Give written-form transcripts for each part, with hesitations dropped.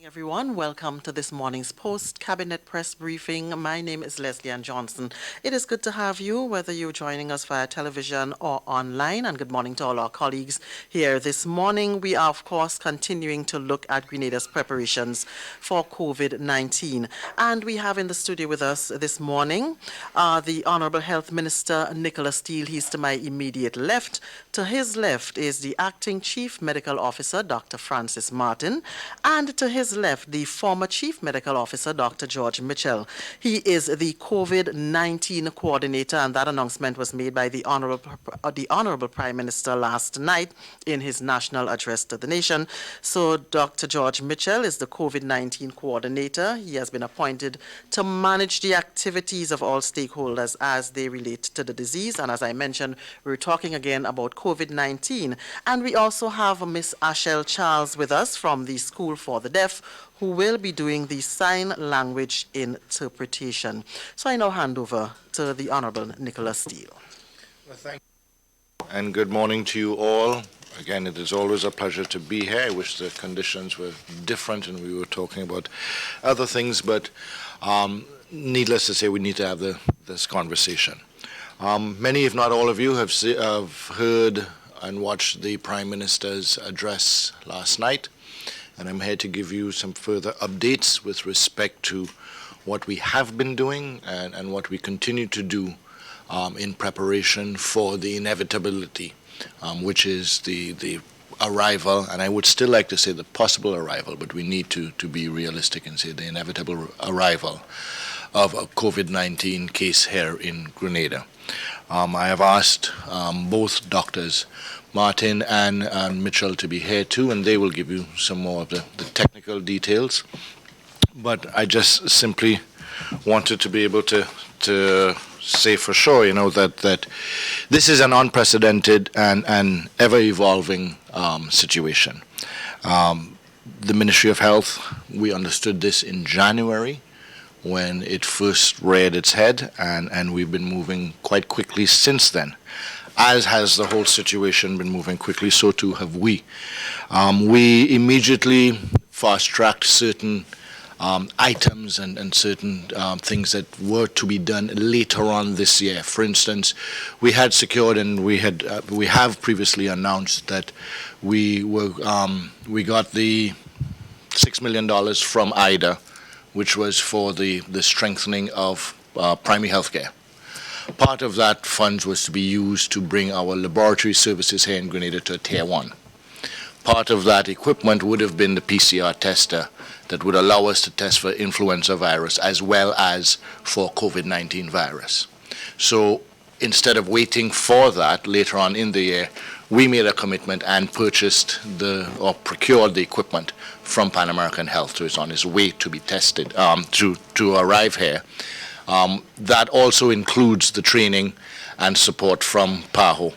Everyone, welcome to this morning's post-cabinet press briefing. My name is Leslie Ann Johnson. It is good to have you, whether you're joining us via television or online, and good morning to all our colleagues here this morning. We are, of course, continuing to look at Grenada's preparations for COVID-19. And we have in the studio with us this morning the Honorable Health Minister, Nicholas Steele. He's to my immediate left. To his left is the Acting Chief Medical Officer, Dr. Francis Martin, and to his left, the former Chief Medical Officer, Dr. George Mitchell. He is the COVID-19 coordinator, and that announcement was made by the Honorable Prime Minister last night in his national address to the nation. So Dr. George Mitchell is the COVID-19 coordinator. He has been appointed to manage the activities of all stakeholders as they relate to the disease. And as I mentioned, we're talking again about COVID-19. And we also have Miss Ashel Charles with us from the School for the Deaf, who will be doing the sign language interpretation. So I now hand over to the Honorable Nicholas Steele. Well, thank you. And good morning to you all. Again, it is always a pleasure to be here. I wish the conditions were different and we were talking about other things, but needless to say, we need to have this conversation. Many, if not all of you, have heard and watched the Prime Minister's address last night. And I'm here to give you some further updates with respect to what we have been doing and what we continue to do in preparation for the inevitability, which is the arrival, and I would still like to say the possible arrival, but we need to be realistic and say the inevitable arrival of a COVID-19 case here in Grenada. I have asked both doctors, Martin and Mitchell, to be here too, and they will give you some more of the technical details. But I just simply wanted to be able to say for sure, that this is an unprecedented and ever-evolving situation. The Ministry of Health, we understood this in January when it first reared its head, and we've been moving quite quickly since then. As has the whole situation been moving quickly, so too have we. We immediately fast-tracked certain items and certain things that were to be done later on this year. For instance, we had secured and we have previously announced that we got the $6 million from IDA, which was for the strengthening of primary health care. Part of that funds was to be used to bring our laboratory services here in Grenada to a Tier 1. Part of that equipment would have been the PCR tester that would allow us to test for influenza virus as well as for COVID-19 virus. So instead of waiting for that later on in the year, we made a commitment and purchased procured the equipment from Pan American Health, so it's on its way to be tested, to arrive here. That also includes the training and support from PAHO,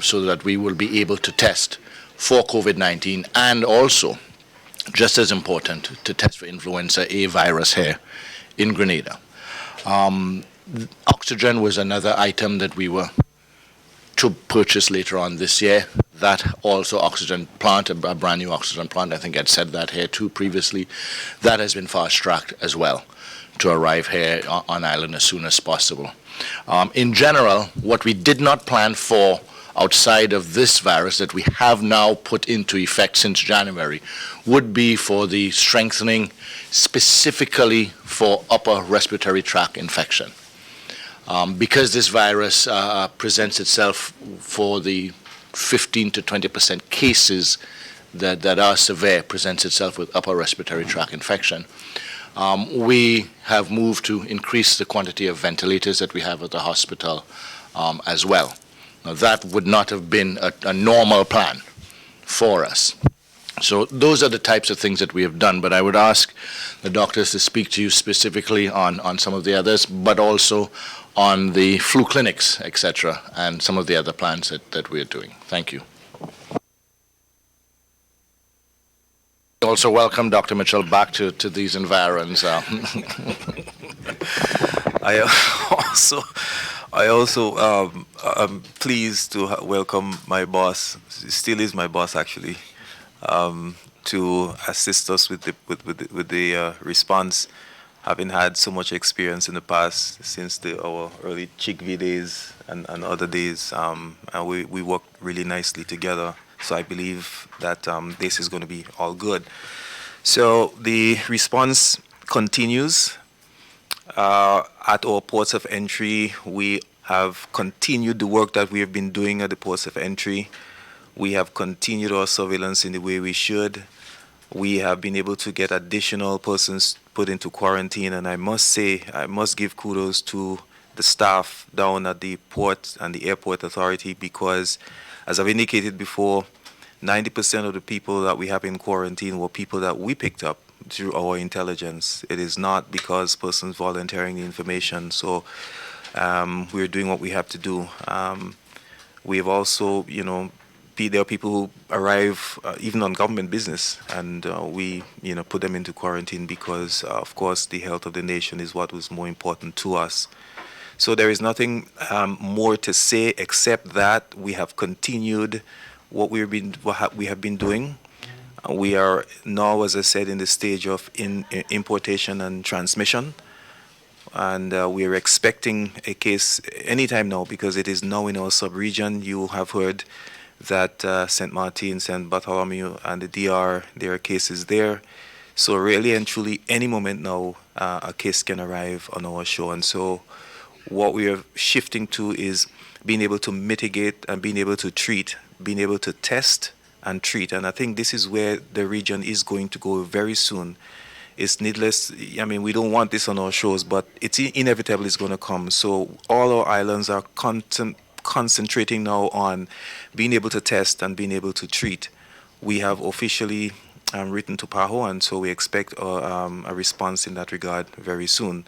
so that we will be able to test for COVID-19 and also, just as important, to test for influenza A virus here in Grenada. Oxygen was another item that we were to purchase later on this year. That also oxygen plant, a brand new oxygen plant, I think I'd said that here too previously, that has been fast-tracked as well to arrive here on island as soon as possible. In general, what we did not plan for outside of this virus that we have now put into effect since January would be for the strengthening specifically for upper respiratory tract infection. Because this virus presents itself for the 15 to 20% cases that are severe, presents itself with upper respiratory tract infection. We have moved to increase the quantity of ventilators that we have at the hospital as well. Now, that would not have been a normal plan for us. So those are the types of things that we have done, but I would ask the doctors to speak to you specifically on some of the others, but also on the flu clinics, etc., and some of the other plans that we are doing. Thank you. Also welcome Dr. Mitchell back to these environs. I also am pleased to welcome my boss. He still is my boss, actually, to assist us with the response, having had so much experience in the past since our early Chick-V days and other days. And we work really nicely together. So I believe that this is going to be all good. So the response continues. At our ports of entry, we have continued the work that we have been doing at the ports of entry. We have continued our surveillance in the way we should. We have been able to get additional persons put into quarantine, and I must say, I must give kudos to the staff down at the port and the airport authority, because, as I've indicated before, 90% of the people that we have in quarantine were people that we picked up through our intelligence. It is not because persons volunteering the information. So we're doing what we have to do. We have also, there are people who arrive even on government business, and we, put them into quarantine because, of course, the health of the nation is what was more important to us. So there is nothing more to say except that we have continued what we have been doing. We are now, as I said, in the stage of importation and transmission. And we are expecting a case anytime now, because it is now in our sub-region. You have heard that St. Martin, St. Bartholomew, and the DR, there are cases there. So really and truly, any moment now, a case can arrive on our shore. And so what we are shifting to is being able to mitigate and being able to treat, being able to test and treat. And I think this is where the region is going to go very soon. It's needless, we don't want this on our shores, but it's inevitable it's going to come. So all our islands are concentrating now on being able to test and being able to treat. We have officially written to PAHO, and so we expect a response in that regard very soon.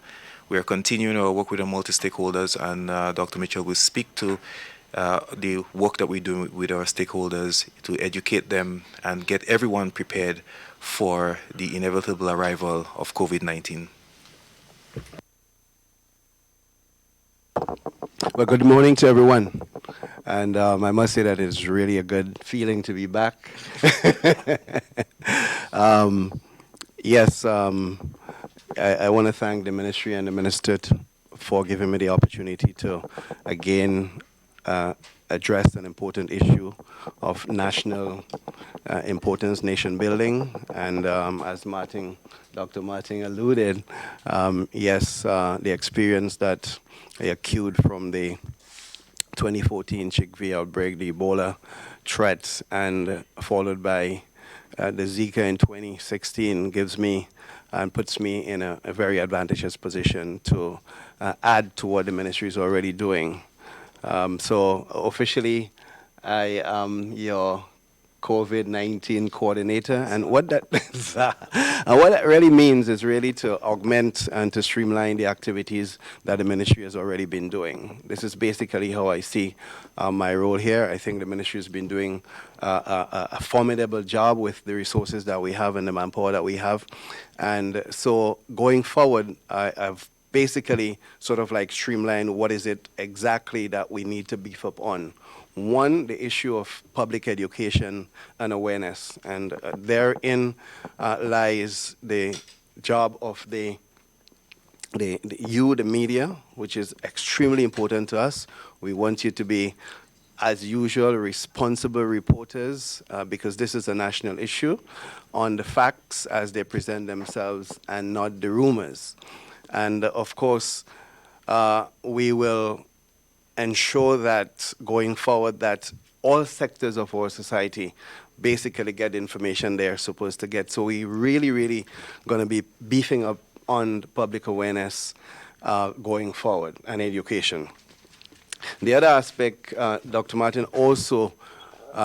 We are continuing our work with the multi-stakeholders, and Dr. Mitchell will speak to the work that we do with our stakeholders to educate them and get everyone prepared for the inevitable arrival of COVID-19. Well, good morning to everyone. And I must say that it's really a good feeling to be back. Yes, I want to thank the ministry and the minister for giving me the opportunity to, again, address an important issue of national importance, nation building. And as Dr. Martin alluded, yes, the experience that I accrued from the 2014 Chick-V outbreak, the Ebola threat, and followed by the Zika in 2016 gives me and puts me in a very advantageous position to add to what the ministry is already doing. So officially, I am your COVID-19 coordinator, and what that really means is really to augment and to streamline the activities that the ministry has already been doing. This is basically how I see my role here. I think the ministry has been doing a formidable job with the resources that we have and the manpower that we have, and so going forward, I've basically sort of like streamline what is it exactly that we need to beef up on. One, the issue of public education and awareness, and therein lies the job of the media, which is extremely important to us. We want you to be, as usual, responsible reporters, because this is a national issue, on the facts as they present themselves and not the rumors. And of course, we will ensure that going forward that all sectors of our society basically get information they're supposed to get. So we really going to be beefing up on public awareness going forward and education. The other aspect, Dr. Martin also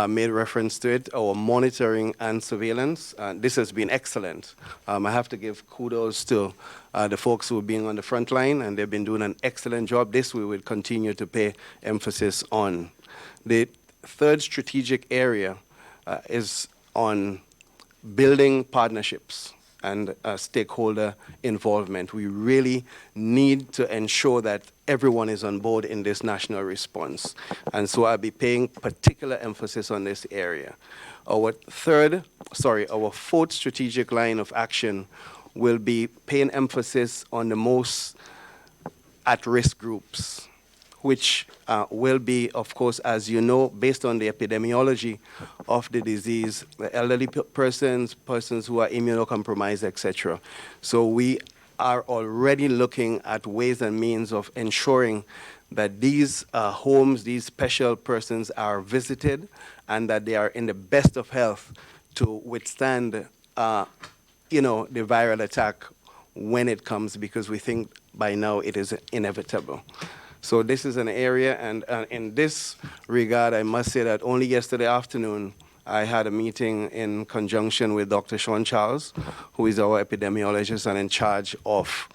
made reference to it, our monitoring and surveillance. This has been excellent. I have to give kudos to the folks who have been on the front line, and they've been doing an excellent job. This we will continue to pay emphasis on. The third strategic area is on building partnerships. and stakeholder involvement. We really need to ensure that everyone is on board in this national response. And so I'll be paying particular emphasis on this area. Our fourth strategic line of action will be paying emphasis on the most at-risk groups, which will be, of course, as you know, based on the epidemiology of the disease, the elderly persons who are immunocompromised, etc. So we are already looking at ways and means of ensuring that these homes, these special persons are visited and that they are in the best of health to withstand, the viral attack when it comes, because we think by now it is inevitable. So this is an area, and in this regard, I must say that only yesterday afternoon, I had a meeting in conjunction with Dr. Sean Charles, who is our epidemiologist and in charge of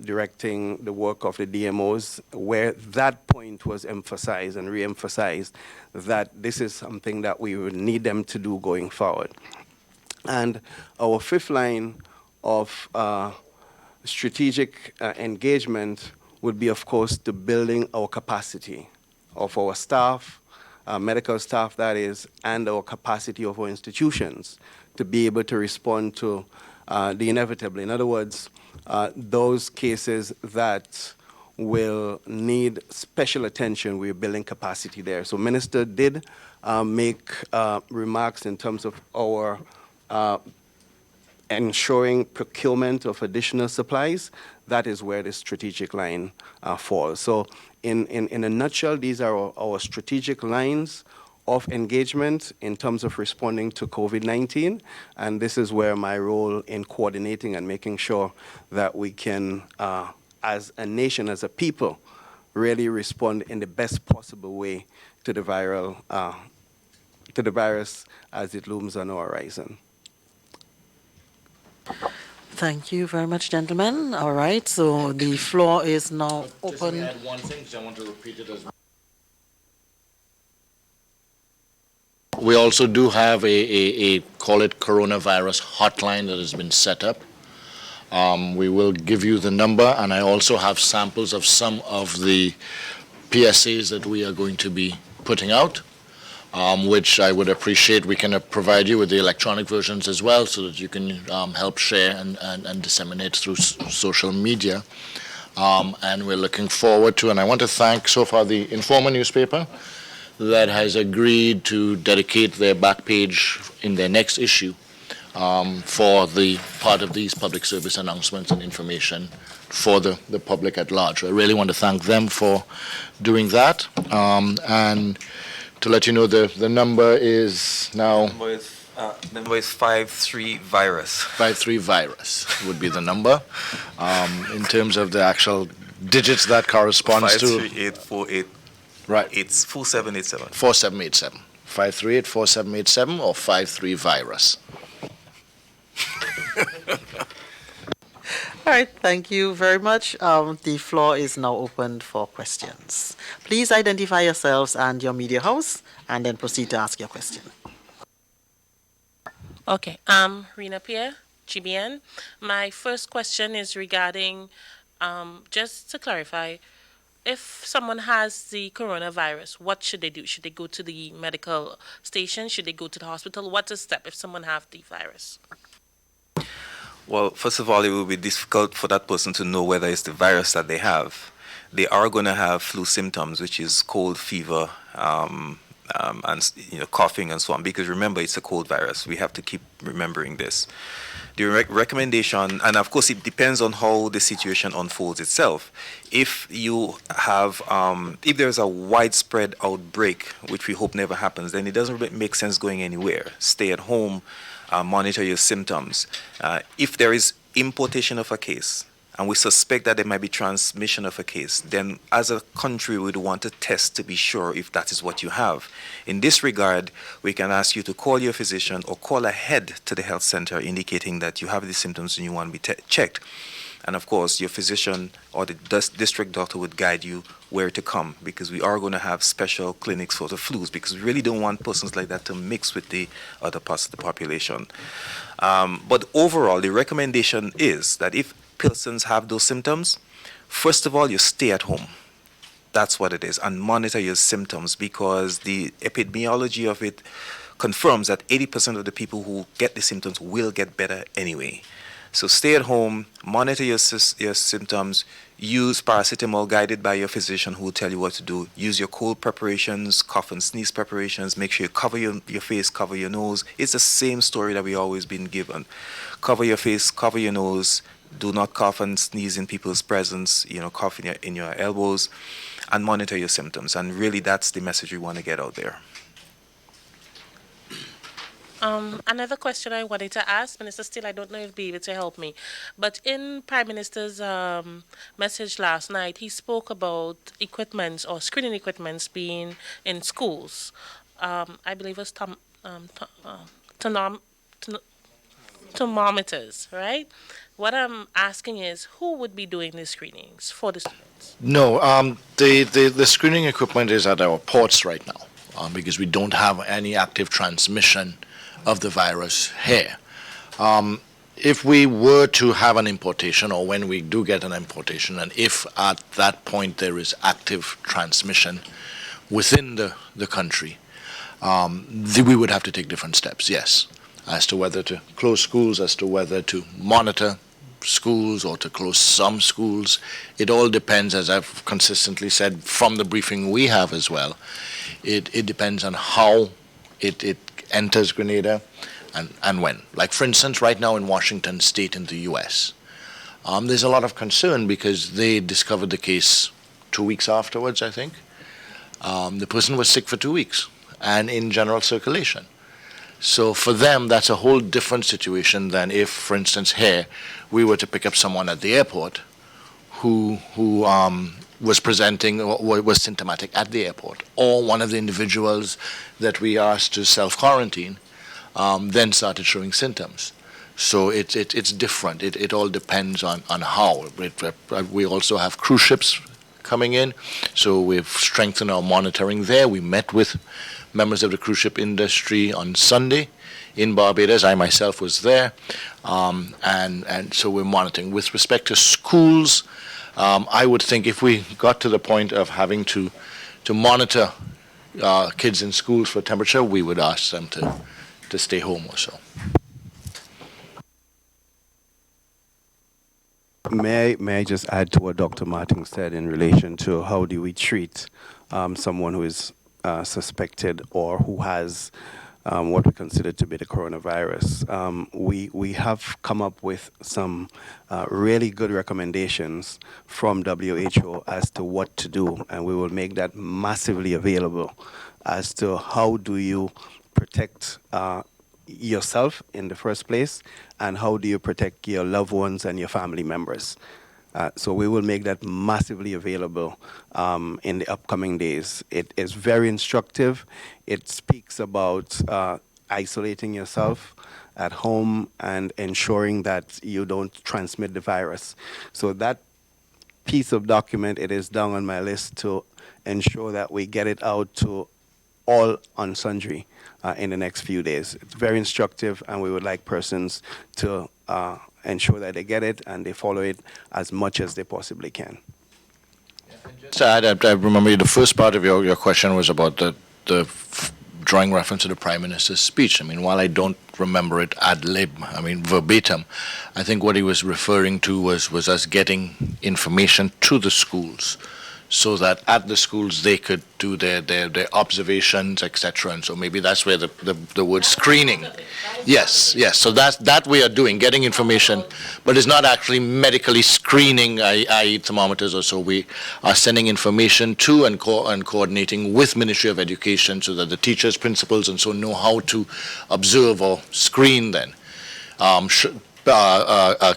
directing the work of the DMOs, where that point was emphasized and re-emphasized, that this is something that we would need them to do going forward. And our fifth line of strategic engagement would be, of course, to building our capacity of our staff, medical staff that is, and our capacity of our institutions to be able to respond to the inevitable. In other words, those cases that will need special attention, we're building capacity there. So Minister did make remarks in terms of our ensuring procurement of additional supplies. That is where the strategic line falls. So in a nutshell, these are our strategic lines of engagement in terms of responding to COVID-19. And this is where my role in coordinating and making sure that we can, as a nation, as a people, really respond in the best possible way to the virus as it looms on our horizon. Thank you very much, gentlemen. All right, so the floor is now open. Just let me add one thing, because I want to repeat it as well. We also do have a call it coronavirus hotline that has been set up. We will give you the number, and I also have samples of some of the PSAs that we are going to be putting out, which I would appreciate. We can provide you with the electronic versions as well, so that you can help share and disseminate through social media. And we're looking forward to, and I want to thank so far the Informer newspaper that has agreed to dedicate their back page in their next issue for the part of these public service announcements and information for the public at large. I really want to thank them for doing that. And to let you know, the number is now... Number is 53-virus. 53-virus would be the number. In terms of the actual digits that corresponds to... 53848. Right. It's 4787. 4787. 538-4787 or 53-virus. All right, thank you very much. The floor is now open for questions. Please identify yourselves and your media house, and then proceed to ask your question. Okay, Rena Pierre, GBN. My first question is regarding, just to clarify, if someone has the coronavirus, what should they do? Should they go to the medical station? Should they go to the hospital? What's the step if someone has the virus? Well, first of all, it will be difficult for that person to know whether it's the virus that they have. They are going to have flu symptoms, which is cold, fever, and coughing and so on. Because remember, it's a cold virus. We have to keep remembering this. The recommendation, and of course, it depends on how the situation unfolds itself. If you have, if there's a widespread outbreak, which we hope never happens, then it doesn't make sense going anywhere. Stay at home. Monitor your symptoms. If there is importation of a case, and we suspect that there might be transmission of a case, then as a country we would want to test to be sure if that is what you have. In this regard, we can ask you to call your physician or call ahead to the health center indicating that you have these symptoms and you want to be checked. And of course, your physician or the district doctor would guide you where to come, because we are going to have special clinics for the flus, because we really don't want persons like that to mix with the other parts of the population. But overall, the recommendation is that if persons have those symptoms, first of all, you stay at home. That's what it is, and monitor your symptoms, because the epidemiology of it confirms that 80% of the people who get the symptoms will get better anyway. So stay at home, monitor your symptoms, use paracetamol guided by your physician who will tell you what to do. Use your cold preparations, cough and sneeze preparations. Make sure you cover your face, cover your nose. It's the same story that we've always been given. Cover your face, cover your nose. Do not cough and sneeze in people's presence. Cough in your elbows, and monitor your symptoms. And really, that's the message we want to get out there. Another question I wanted to ask, Minister Steele, I don't know if you'll be able to help me, but in Prime Minister's message last night, he spoke about equipment or screening equipments being in schools. I believe it was thermometers, right? What I'm asking is, who would be doing the screenings for the students? No, the screening equipment is at our ports right now, because we don't have any active transmission of the virus here. If we were to have an importation, or when we do get an importation, and if at that point there is active transmission within the country, we would have to take different steps, yes, as to whether to close schools, as to whether to monitor schools or to close some schools. It all depends, as I've consistently said from the briefing we have as well. It depends on how it enters Grenada and when. Like, for instance, right now in Washington State in the U.S., there's a lot of concern because they discovered the case 2 weeks afterwards, I think. The person was sick for 2 weeks and in general circulation. So for them, that's a whole different situation than if, for instance, here, we were to pick up someone at the airport who was presenting or was symptomatic at the airport, or one of the individuals that we asked to self-quarantine then started showing symptoms. So it's different. It all depends on how. We also have cruise ships coming in, so we've strengthened our monitoring there. We met with members of the cruise ship industry on Sunday in Barbados. I myself was there, and so we're monitoring. With respect to schools, I would think if we got to the point of having to monitor kids in schools for temperature, we would ask them to stay home or so. May I just add to what Dr. Martin said in relation to how do we treat someone who is suspected or who has what we consider to be the coronavirus. We have come up with some really good recommendations from WHO as to what to do, and we will make that massively available as to how do you protect yourself in the first place, and how do you protect your loved ones and your family members. So we will make that massively available in the upcoming days. It is very instructive. It speaks about isolating yourself at home and ensuring that you don't transmit the virus. So that piece of document, it is down on my list to ensure that we get it out to all on sundry in the next few days. It's very instructive, and we would like persons to ensure that they get it and they follow it as much as they possibly can. To add, I remember the first part of your question was about the drawing reference to the Prime Minister's speech. I mean, while I don't remember it ad lib, I mean verbatim, I think what he was referring to was us getting information to the schools, so that at the schools they could do their observations, etc. And so maybe that's where the word screening. Yes. So that we are doing, getting information, but it's not actually medically screening, i.e. thermometers or so. We are sending information to and coordinating with Ministry of Education so that the teachers, principals, and so know how to observe or screen then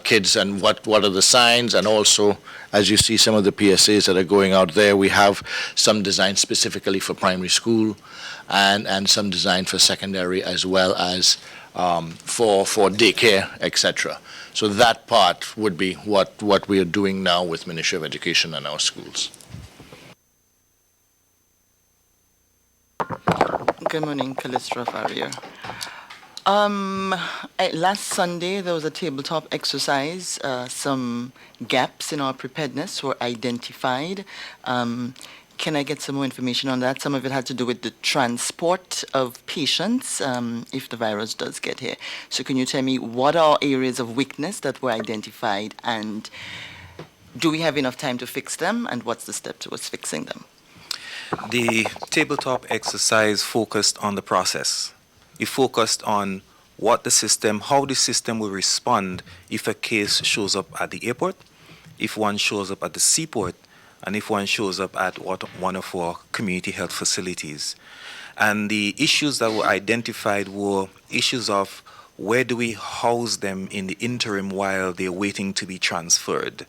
kids and what are the signs, and also, as you see some of the PSAs that are going out there, we have some designed specifically for primary school and some designed for secondary, as well as for daycare, etc. So that part would be what we are doing now with Ministry of Education and our schools. Good morning, Callistra Farrier. Last Sunday, there was a tabletop exercise. Some gaps in our preparedness were identified. Can I get some more information on that? Some of it had to do with the transport of patients if the virus does get here. So can you tell me what are areas of weakness that were identified, and do we have enough time to fix them, and what's the step towards fixing them? The tabletop exercise focused on the process. It focused on how the system will respond if a case shows up at the airport, if one shows up at the seaport, and if one shows up at one of our community health facilities. And the issues that were identified were issues of where do we house them in the interim while they're waiting to be transferred.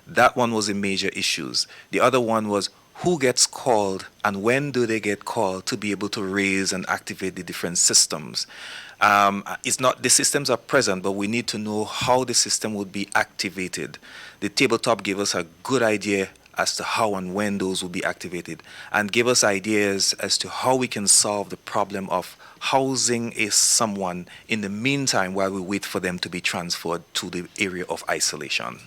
That one was a major issue. The other one was who gets called and when do they get called to be able to raise and activate the different systems. It's not the systems are present, but we need to know how the system would be activated. The tabletop gave us a good idea as to how and when those will be activated, and give us ideas as to how we can solve the problem of housing someone in the meantime while we wait for them to be transferred to the area of isolation.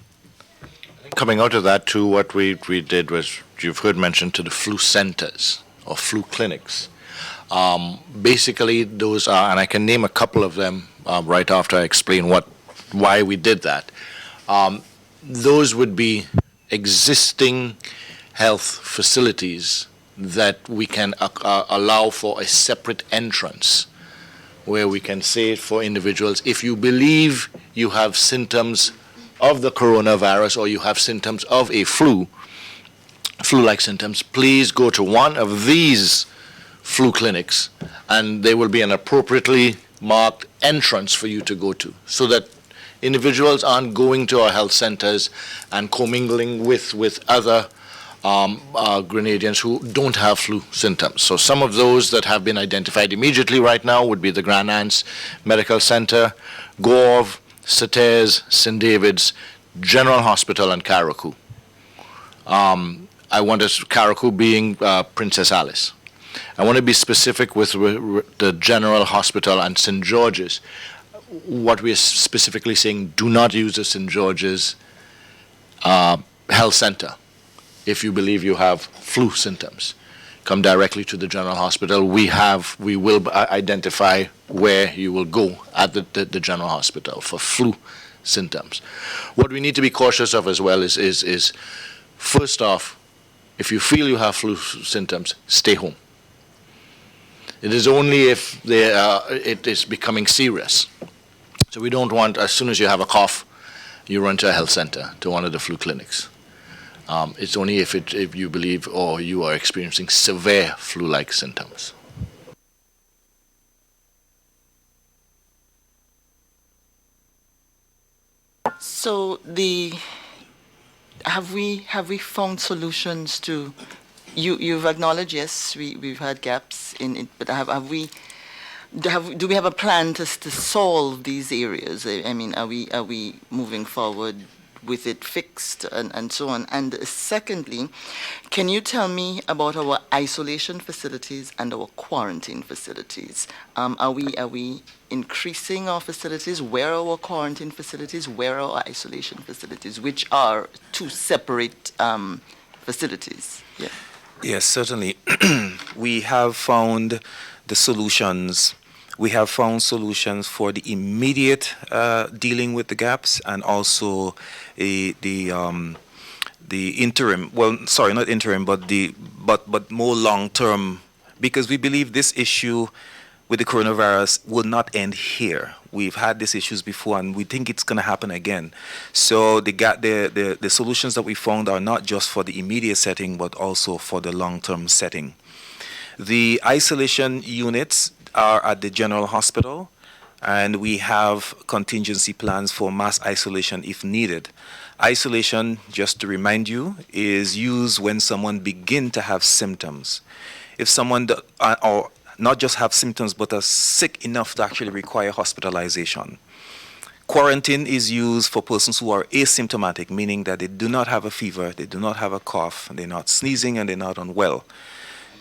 Coming out of that too, what we did was, you've heard mentioned to the flu centers or flu clinics. Basically those are, and I can name a couple of them right after I explain why we did that. Those would be existing health facilities that we can allow for a separate entrance, where we can say for individuals, if you believe you have symptoms of the coronavirus or you have symptoms of a flu-like symptoms, please go to one of these flu clinics, and there will be an appropriately marked entrance for you to go to, so that individuals aren't going to our health centers and commingling with other Grenadians who don't have flu symptoms. So some of those that have been identified immediately right now would be the Grand Anse Medical Center, Gove, Sates, St. David's, General Hospital, and Carriacou. I want us, Carriacou being Princess Alice. I want to be specific with the General Hospital and St. George's. What we are specifically saying, do not use the St. George's Health Center if you believe you have flu symptoms. Come directly to the General Hospital. We will identify where you will go at the General Hospital for flu symptoms. What we need to be cautious of as well is first off, if you feel you have flu symptoms, stay home. It is only if it is becoming serious. So we don't want, as soon as you have a cough, you run to a health center, to one of the flu clinics. It's only if you believe or you are experiencing severe flu-like symptoms. So have we found solutions to? You've acknowledged, yes, we've had gaps in it, but do we have a plan to solve these areas? I mean, are we moving forward with it fixed and so on? And secondly, can you tell me about our isolation facilities and our quarantine facilities? Are we increasing our facilities? Where are our quarantine facilities? Where are our isolation facilities? Which are two separate facilities? Yeah. Yes, certainly. We have found the solutions. We have found solutions for the immediate dealing with the gaps, and also the interim. Well, sorry, not interim, but more long term, because we believe this issue with the coronavirus will not end here. We've had these issues before, and we think it's going to happen again. So the solutions that we found are not just for the immediate setting, but also for the long-term setting. The isolation units are at the General Hospital, and we have contingency plans for mass isolation if needed. Isolation, just to remind you, is used when someone begins to have symptoms. If someone or not just have symptoms, but are sick enough to actually require hospitalization. Quarantine is used for persons who are asymptomatic, meaning that they do not have a fever, they do not have a cough, they're not sneezing, and they're not unwell.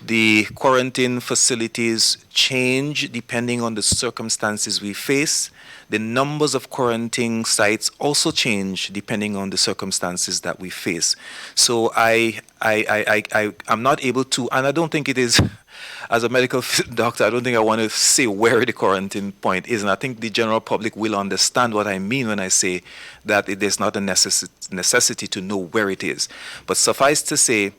The quarantine facilities change depending on the circumstances we face. The numbers of quarantine sites also change depending on the circumstances that we face. So I'm not able to, and I don't think it is, as a medical doctor, I don't think I want to say where the quarantine point is. And I think the general public will understand what I mean when I say that there's not a necessity to know where it is. But suffice to say,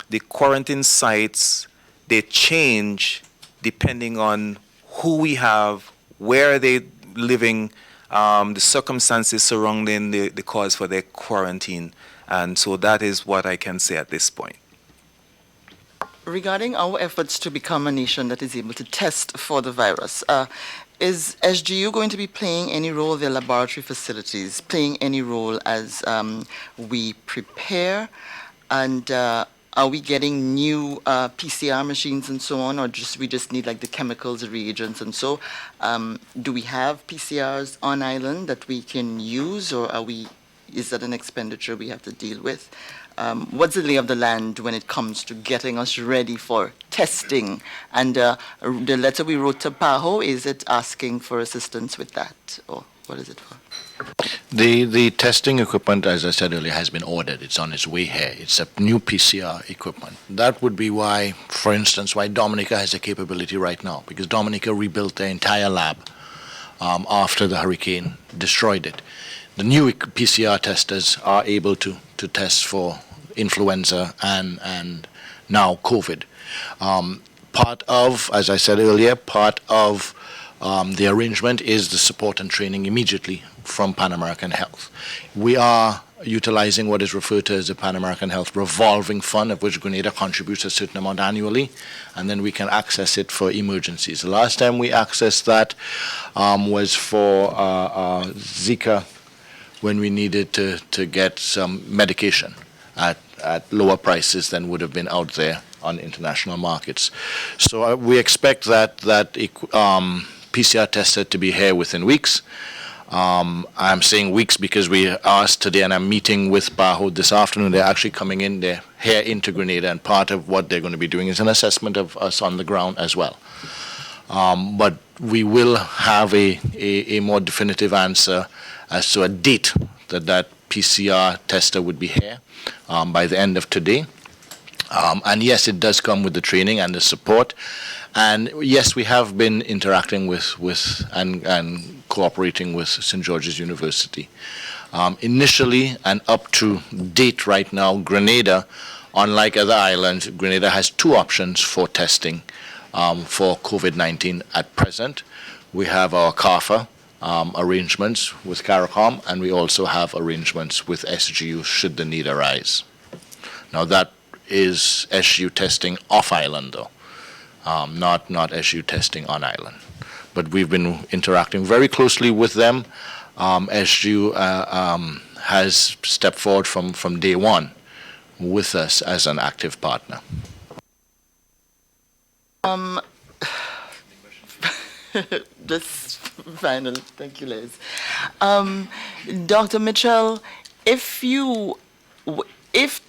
the quarantine sites, they change depending on who we have, where they living, the circumstances surrounding the cause for their quarantine. And so that is what I can say at this point. Regarding our efforts to become a nation that is able to test for the virus, is SGU going to be playing any role, their laboratory facilities, playing any role as we prepare? And are we getting new PCR machines and so on, or we just need like the chemicals, the reagents, and so? Do we have PCRs on island that we can use, or is that an expenditure we have to deal with? What's the lay of the land when it comes to getting us ready for testing? And the letter we wrote to PAHO, is it asking for assistance with that, or what is it for? The testing equipment, as I said earlier, has been ordered. It's on its way here. It's a new PCR equipment. That would be why, for instance, why Dominica has a capability right now, because Dominica rebuilt their entire lab after the hurricane destroyed it. The new PCR testers are able to test for influenza and now COVID. Part of, as I said earlier, the arrangement is the support and training immediately from Pan American Health. We are utilizing what is referred to as the Pan American Health revolving fund, of which Grenada contributes a certain amount annually, and then we can access it for emergencies. The last time we accessed that was for Zika, when we needed to get some medication at lower prices than would have been out there on international markets. So we expect that PCR tester to be here within weeks. I'm saying weeks because we asked today, and I'm meeting with PAHO this afternoon. They're actually coming in, they're here into Grenada, and part of what they're going to be doing is an assessment of us on the ground as well. But we will have a more definitive answer as to a date that PCR tester would be here by the end of today. And yes, it does come with the training and the support. And yes, we have been interacting with and cooperating with St. George's University. Initially and up to date right now, Grenada, unlike other islands, Grenada has two options for testing for COVID-19 at present. We have our CARFA arrangements with Carriacou, and we also have arrangements with SGU should the need arise. Now that is SGU testing off island though, not SGU testing on island. But we've been interacting very closely with them. SGU has stepped forward from day one with us as an active partner. Just final, thank you, Liz. Dr. Mitchell, if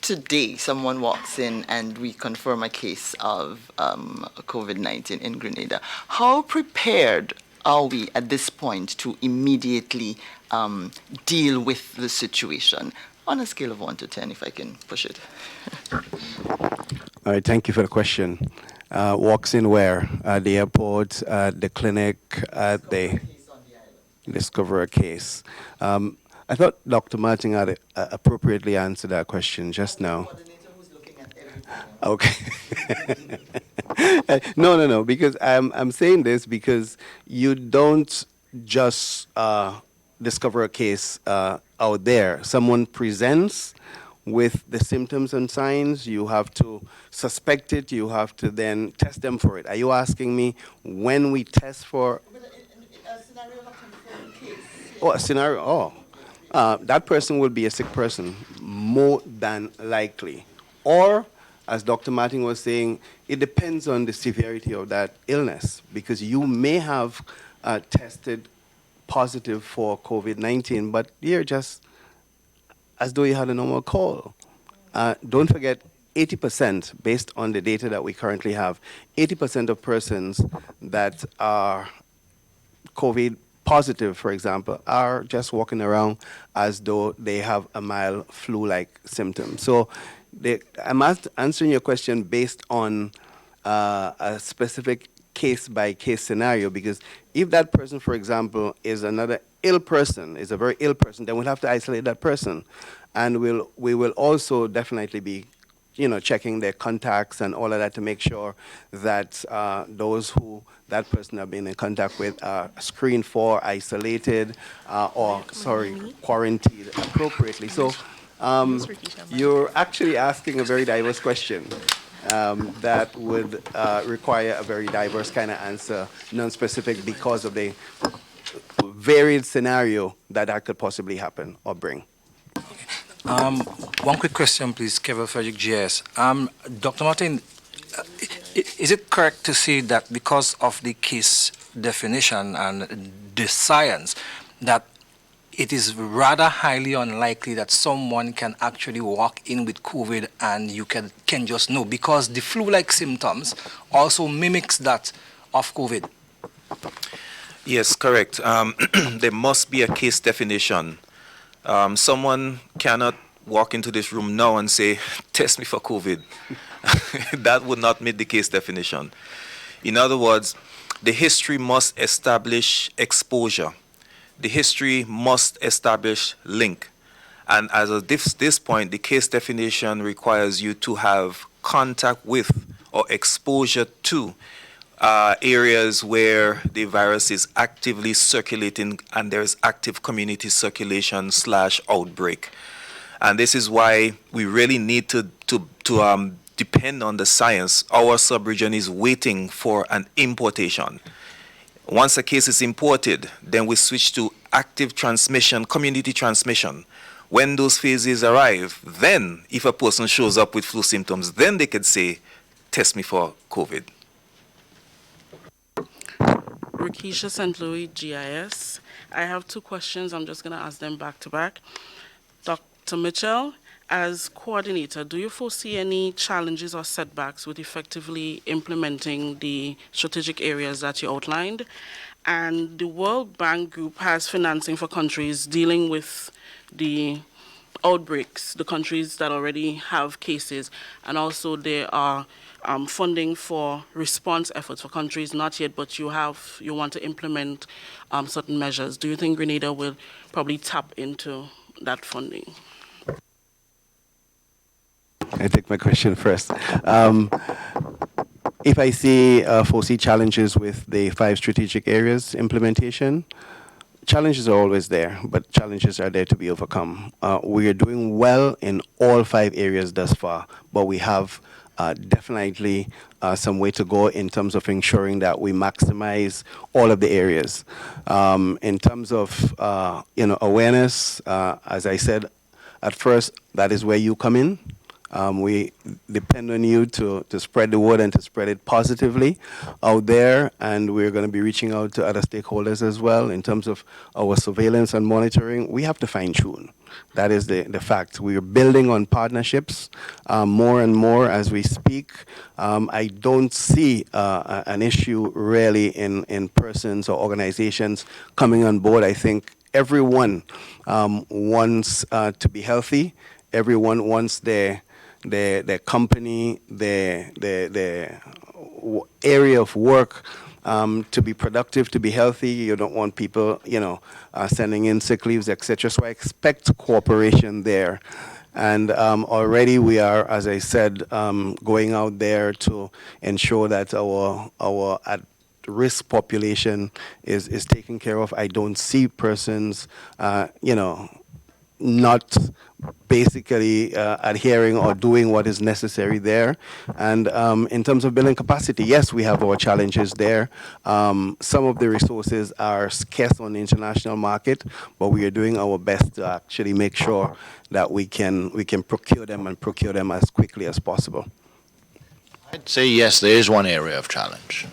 today someone walks in and we confirm a case of COVID-19 in Grenada, how prepared are we at this point to immediately deal with the situation? On a scale of 1 to 10, if I can push it. All right, thank you for the question. Walks in where? At the airport, at the clinic, at the discover a case. I thought Dr. Martin had appropriately answered that question just now. Okay. No, because I'm saying this because you don't just discover a case out there. Someone presents with the symptoms and signs, you have to suspect it, you have to then test them for it. Are you asking me when we test for... A scenario of a confirmed case. Oh, a scenario, that person will be a sick person, more than likely. Or as Dr. Martin was saying, it depends on the severity of that illness, because you may have tested positive for COVID-19, but you're just as though you had a normal cold. Don't forget, 80%, based on the data that we currently have, 80% of persons that are COVID positive, for example, are just walking around as though they have a mild flu-like symptom. So I'm answering your question based on a specific case-by-case scenario, because if that person, for example, is another ill person, is a very ill person, then we'll have to isolate that person. And we will also definitely be checking their contacts and all of that to make sure that those who that person have been in contact with are screened for, isolated, quarantined appropriately. So you're actually asking a very diverse question that would require a very diverse kind of answer, non-specific, because of the varied scenario that could possibly happen or bring. One quick question, please, Kevin Frederick, GS. Dr. Martin, is it correct to say that because of the case definition and the science, that it is rather highly unlikely that someone can actually walk in with COVID and you can just know, because the flu-like symptoms also mimics that of COVID? Yes, correct. There must be a case definition. Someone cannot walk into this room now and say, test me for COVID. That would not meet the case definition. In other words, the history must establish exposure. The history must establish link. And as of this point, the case definition requires you to have contact with or exposure to areas where the virus is actively circulating and there's active community circulation / outbreak. And this is why we really need to depend on the science. Our sub-region is waiting for an importation. Once a case is imported, then we switch to active transmission, community transmission. When those phases arrive, then if a person shows up with flu symptoms, then they could say, test me for COVID. Rikisha St. Louis, GIS. I have two questions. I'm just going to ask them back to back. Dr. Mitchell, as coordinator, do you foresee any challenges or setbacks with effectively implementing the strategic areas that you outlined? And the World Bank Group has financing for countries dealing with the outbreaks, the countries that already have cases, and also there are funding for response efforts for countries not yet, but you want to implement certain measures. Do you think Grenada will probably tap into that funding? I take my question first. If I foresee challenges with the 5 strategic areas implementation, challenges are always there, but challenges are there to be overcome. We are doing well in all 5 areas thus far, but we have definitely some way to go in terms of ensuring that we maximize all of the areas. In terms of awareness, as I said at first, that is where you come in. We depend on you to spread the word and to spread it positively out there, and we're going to be reaching out to other stakeholders as well in terms of our surveillance and monitoring. We have to fine-tune. That is the fact. We are building on partnerships more and more as we speak. I don't see an issue really in persons or organizations coming on board. I think everyone wants to be healthy. Everyone wants their company, their area of work to be productive, to be healthy. You don't want people, sending in sick leaves, etc. So I expect cooperation there. And already we are, as I said, going out there to ensure that our at-risk population is taken care of. I don't see persons, not basically adhering or doing what is necessary there. And in terms of building capacity, yes, we have our challenges there. Some of the resources are scarce on the international market, but we are doing our best to actually make sure that we can procure them and procure them as quickly as possible. I'd say yes, there is one area of challenge.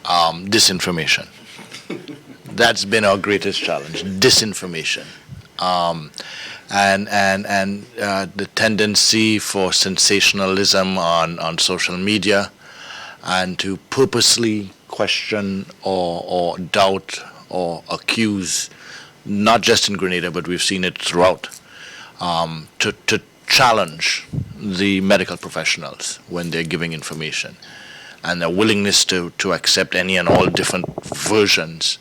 Disinformation. That's been our greatest challenge, disinformation. And the tendency for sensationalism on social media and to purposely question or doubt or accuse, not just in Grenada, but we've seen it throughout, to challenge the medical professionals when they're giving information, and their willingness to accept any and all different versions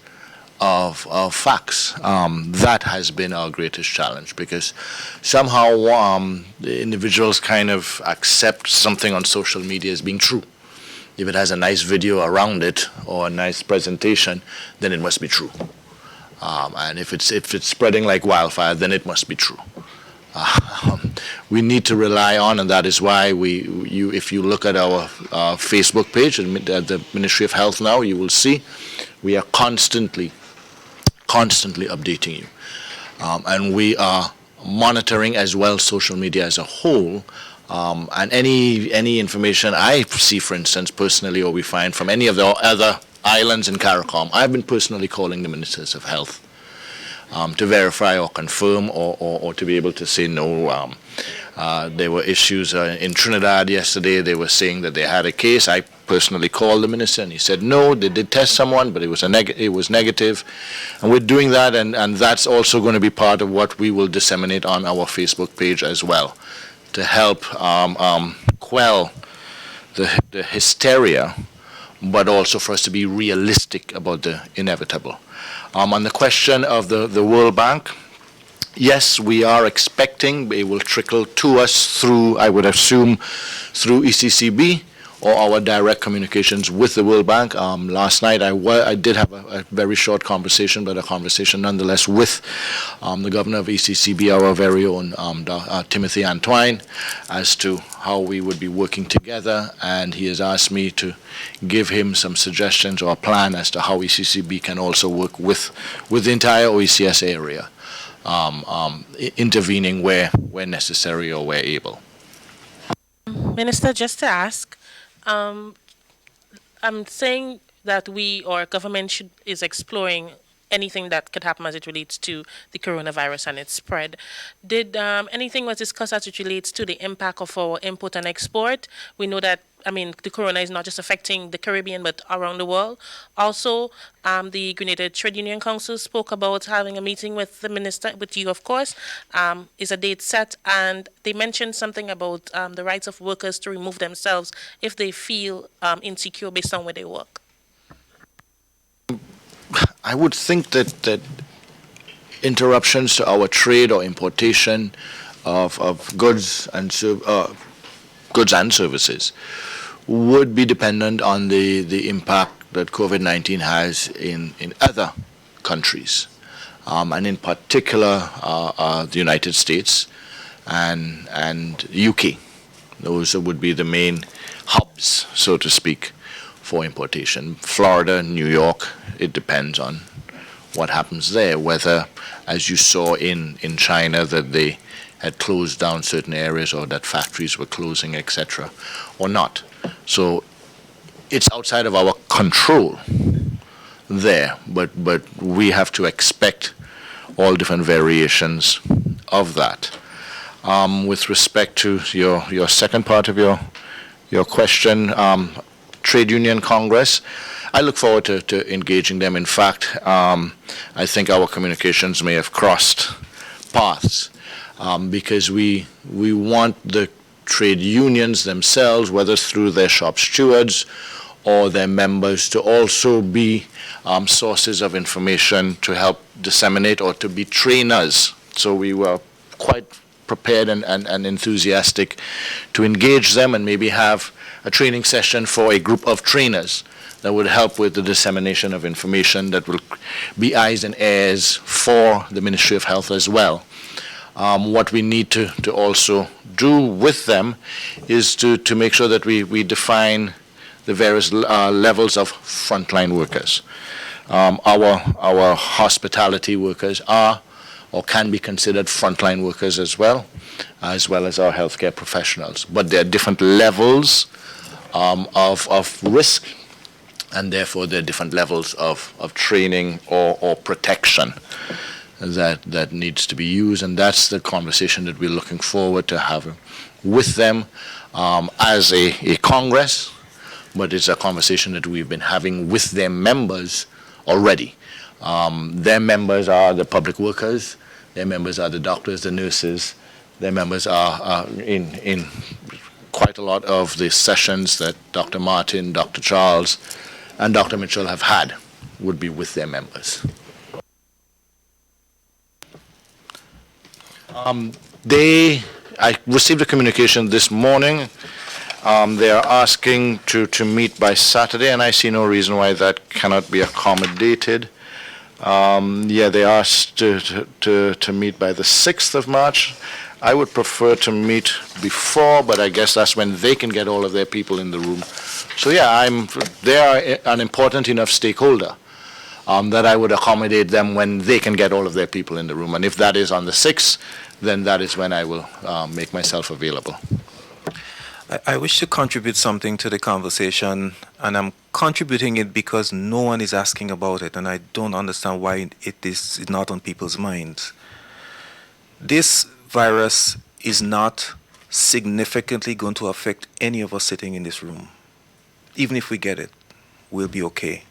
of facts. That has been our greatest challenge, because somehow the individuals kind of accept something on social media as being true. If it has a nice video around it or a nice presentation, then it must be true. And if it's spreading like wildfire, then it must be true. We need to rely on, and that is why if you look at our Facebook page at the Ministry of Health now, you will see we are constantly updating you. And we are monitoring as well social media as a whole. And any information I see, for instance, personally, or we find from any of the other islands in Carriacou, I've been personally calling the Ministers of Health to verify or confirm or to be able to say no. There were issues in Trinidad yesterday. They were saying that they had a case. I personally called the minister, and he said no, they did test someone, but it was negative. And we're doing that, and that's also going to be part of what we will disseminate on our Facebook page as well, to help quell the hysteria, but also for us to be realistic about the inevitable. On the question of the World Bank, yes, we are expecting it will trickle to us through, I would assume, through ECCB or our direct communications with the World Bank. Last night I did have a very short conversation, but a conversation nonetheless with the governor of ECCB, our very own Timothy Antoine, as to how we would be working together, and he has asked me to give him some suggestions or a plan as to how ECCB can also work with the entire OECS area, intervening where necessary or where able. Minister, just to ask, I'm saying that we or government is exploring anything that could happen as it relates to the coronavirus and its spread. Did anything was discussed as it relates to the impact of our import and export? We know that, the corona is not just affecting the Caribbean, but around the world. Also, the Grenada Trade Union Council spoke about having a meeting with the minister, with you, of course. Is a date set? And they mentioned something about the rights of workers to remove themselves if they feel insecure based on where they work. I would think that interruptions to our trade or importation of goods and services would be dependent on the impact that COVID-19 has in other countries, and in particular the United States and UK. Those would be the main hubs, so to speak, for importation. Florida, New York, it depends on what happens there, whether, as you saw in China, that they had closed down certain areas or that factories were closing, etc., or not. So it's outside of our control there, but we have to expect all different variations of that. With respect to your second part of your question, Trade Union Congress, I look forward to engaging them. In fact, I think our communications may have crossed paths, because we want the trade unions themselves, whether through their shop stewards or their members, to also be sources of information to help disseminate or to be trainers. So we were quite prepared and enthusiastic to engage them and maybe have a training session for a group of trainers that would help with the dissemination of information that will be eyes and ears for the Ministry of Health as well. What we need to also do with them is to make sure that we define the various levels of frontline workers. Our hospitality workers are or can be considered frontline workers as well as our healthcare professionals. But there are different levels of risk, and therefore there are different levels of training or protection that needs to be used, and that's the conversation that we're looking forward to having with them as a Congress, but it's a conversation that we've been having with their members already. Their members are the public workers, their members are the doctors, the nurses, their members are in quite a lot of the sessions that Dr. Martin, Dr. Charles, and Dr. Mitchell have had would be with their members. I received a communication this morning. They are asking to meet by Saturday, and I see no reason why that cannot be accommodated. They asked to meet by the 6th of March. I would prefer to meet before, but I guess that's when they can get all of their people in the room. So they are an important enough stakeholder that I would accommodate them when they can get all of their people in the room. And if that is on the 6th, then that is when I will make myself available. I wish to contribute something to the conversation, and I'm contributing it because no one is asking about it, and I don't understand why it is not on people's minds. This virus is not significantly going to affect any of us sitting in this room. Even if we get it, we'll be okay.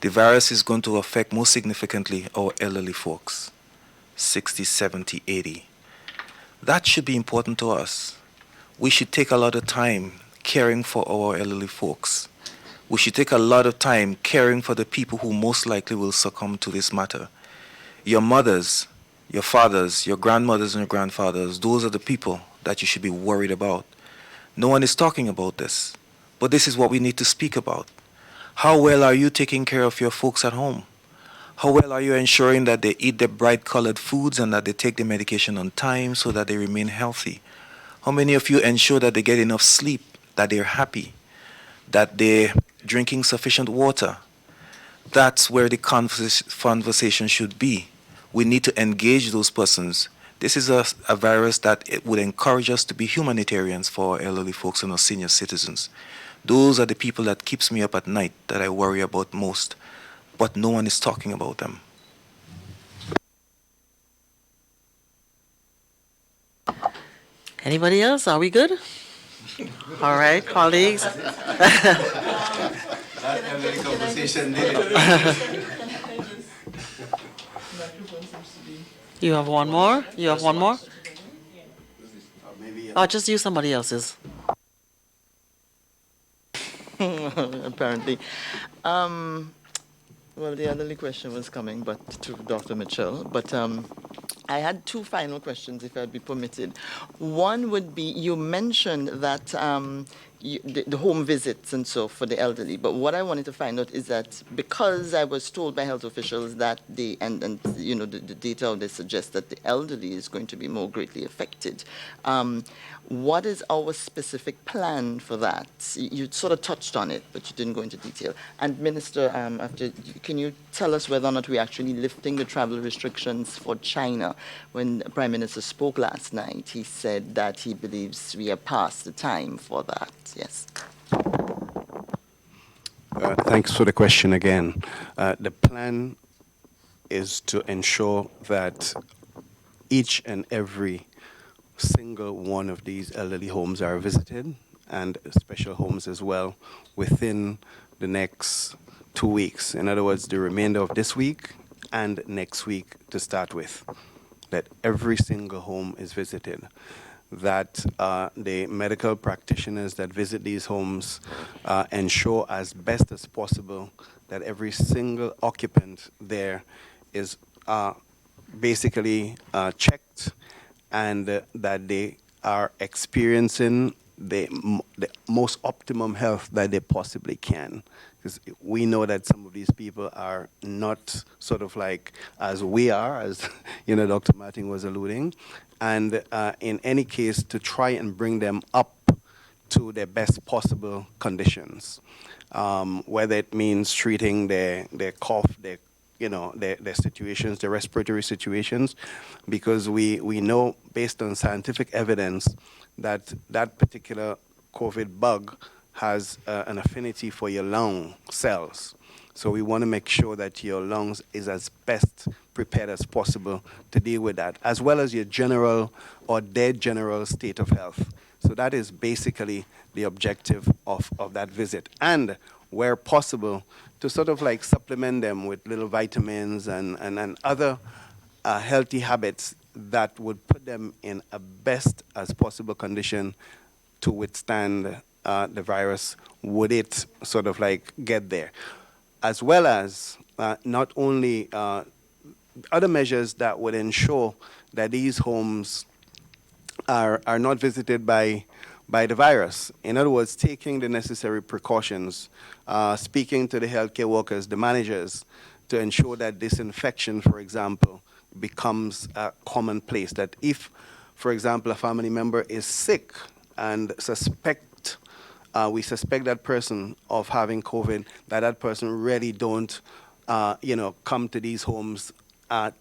The virus is going to affect most significantly our elderly folks, 60, 70, 80. That should be important to us. We should take a lot of time caring for our elderly folks. We should take a lot of time caring for the people who most likely will succumb to this matter. Your mothers, your fathers, your grandmothers and your grandfathers, those are the people that you should be worried about. No one is talking about this, but this is what we need to speak about. How well are you taking care of your folks at home? How well are you ensuring that they eat the bright-colored foods and that they take the medication on time so that they remain healthy? How many of you ensure that they get enough sleep, that they're happy, that they're drinking sufficient water? That's where the conversation should be. We need to engage those persons. This is a virus that it would encourage us to be humanitarians for our elderly folks and our senior citizens. Those are the people that keeps me up at night, that I worry about most, but no one is talking about them. Anybody else? Are we good? All right, colleagues. You have one more? You have one more? Oh, just use somebody else's. Apparently. Well, the elderly question was coming, but to Dr. Mitchell. But I had two final questions, if I'd be permitted. One would be, you mentioned that the home visits and so for the elderly. But what I wanted to find out is that because I was told by health officials that the data of this suggests that the elderly is going to be more greatly affected. What is our specific plan for that? You sort of touched on it, but you didn't go into detail. And Minister, can you tell us whether or not we're actually lifting the travel restrictions for China? When the Prime Minister spoke last night, he said that he believes we are past the time for that. Yes. Thanks for the question again. The plan is to ensure that each and every single one of these elderly homes are visited, and special homes as well, within the next 2 weeks. In other words, the remainder of this week and next week to start with, that every single home is visited. That the medical practitioners that visit these homes ensure as best as possible that every single occupant there is basically checked, and that they are experiencing the most optimum health that they possibly can. Because we know that some of these people are not sort of like as we are, as Dr. Martin was alluding, and in any case to try and bring them up to their best possible conditions, whether it means treating their cough, their situations, their respiratory situations, because we know based on scientific evidence that that particular COVID bug has an affinity for your lung cells. So we want to make sure that your lungs is as best prepared as possible to deal with that, as well as your general or dead general state of health. So that is basically the objective of that visit. And where possible, to sort of like supplement them with little vitamins and other healthy habits that would put them in a best as possible condition to withstand the virus, would it sort of like get there. As well as not only other measures that would ensure that these homes are not visited by the virus. In other words, taking the necessary precautions, speaking to the healthcare workers, the managers, to ensure that disinfection, for example, becomes commonplace. That if, for example, a family member is sick and we suspect that person of having COVID, that person really don't, come to these homes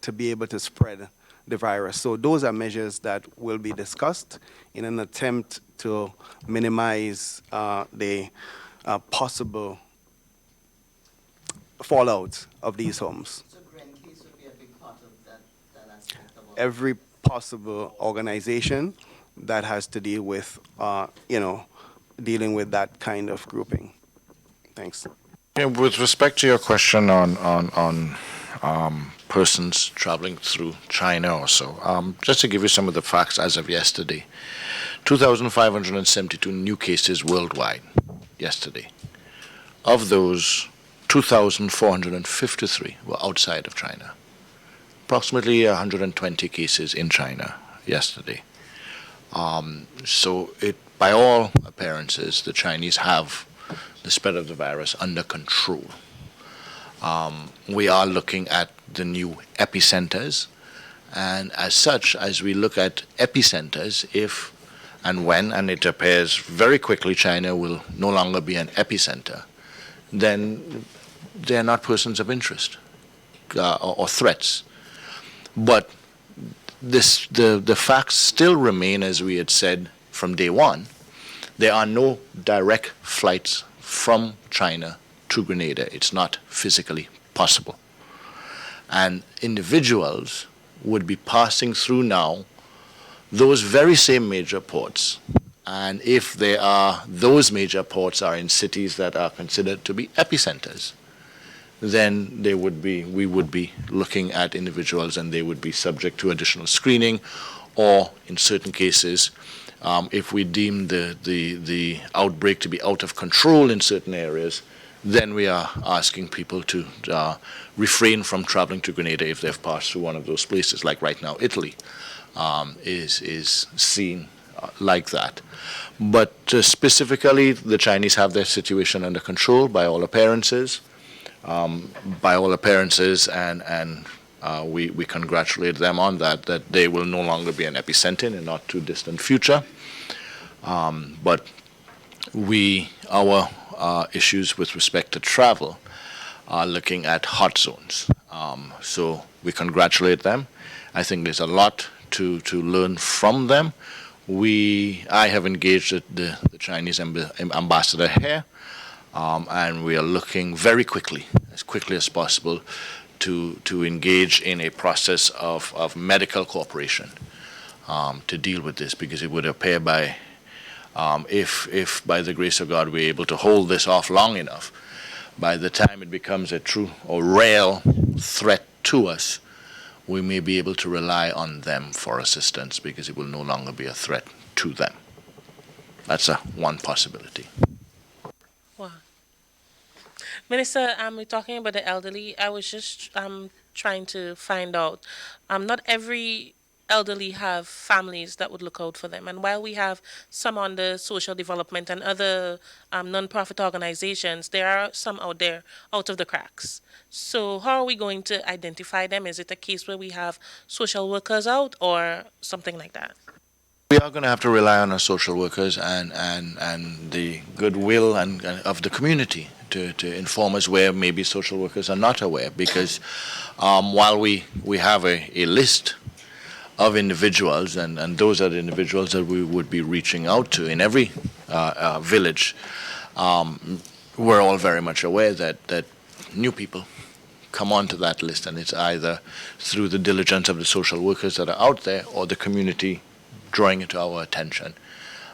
to be able to spread the virus. So those are measures that will be discussed in an attempt to minimize the possible fallout of these homes. So Grenada would be a big part of that aspect of all. Every possible organization that has to deal with, dealing with that kind of grouping. Thanks. Yeah, with respect to your question on persons traveling through China or so, just to give you some of the facts as of yesterday, 2,572 new cases worldwide yesterday. Of those, 2,453 were outside of China. Approximately 120 cases in China yesterday. So by all appearances, the Chinese have the spread of the virus under control. We are looking at the new epicenters, and as such, as we look at epicenters, if and when, and it appears very quickly China will no longer be an epicenter, then they are not persons of interest or threats. But the facts still remain, as we had said from day one. There are no direct flights from China to Grenada. It's not physically possible. And individuals would be passing through now those very same major ports. And if those major ports are in cities that are considered to be epicenters, then we would be looking at individuals and they would be subject to additional screening, or in certain cases, if we deem the outbreak to be out of control in certain areas, then we are asking people to refrain from traveling to Grenada if they've passed through one of those places. Like right now, Italy is seen like that. But specifically, the Chinese have their situation under control by all appearances. And we congratulate them on that they will no longer be an epicenter in a not too distant future. But our issues with respect to travel are looking at hot zones. So we congratulate them. I think there's a lot to learn from them. I have engaged the Chinese ambassador here, and we are looking very quickly, as quickly as possible, to engage in a process of medical cooperation to deal with this, because it would appear if by the grace of God we're able to hold this off long enough, by the time it becomes a true or real threat to us, we may be able to rely on them for assistance, because it will no longer be a threat to them. That's one possibility. Wow. Minister, we're talking about the elderly. I was just trying to find out. Not every elderly have families that would look out for them. And while we have some on the social development and other non-profit organizations, there are some out there out of the cracks. So how are we going to identify them? Is it a case where we have social workers out or something like that? We are going to have to rely on our social workers and the goodwill of the community to inform us where maybe social workers are not aware, because while we have a list of individuals, and those are the individuals that we would be reaching out to in every village, we're all very much aware that new people come onto that list, and it's either through the diligence of the social workers that are out there or the community drawing it to our attention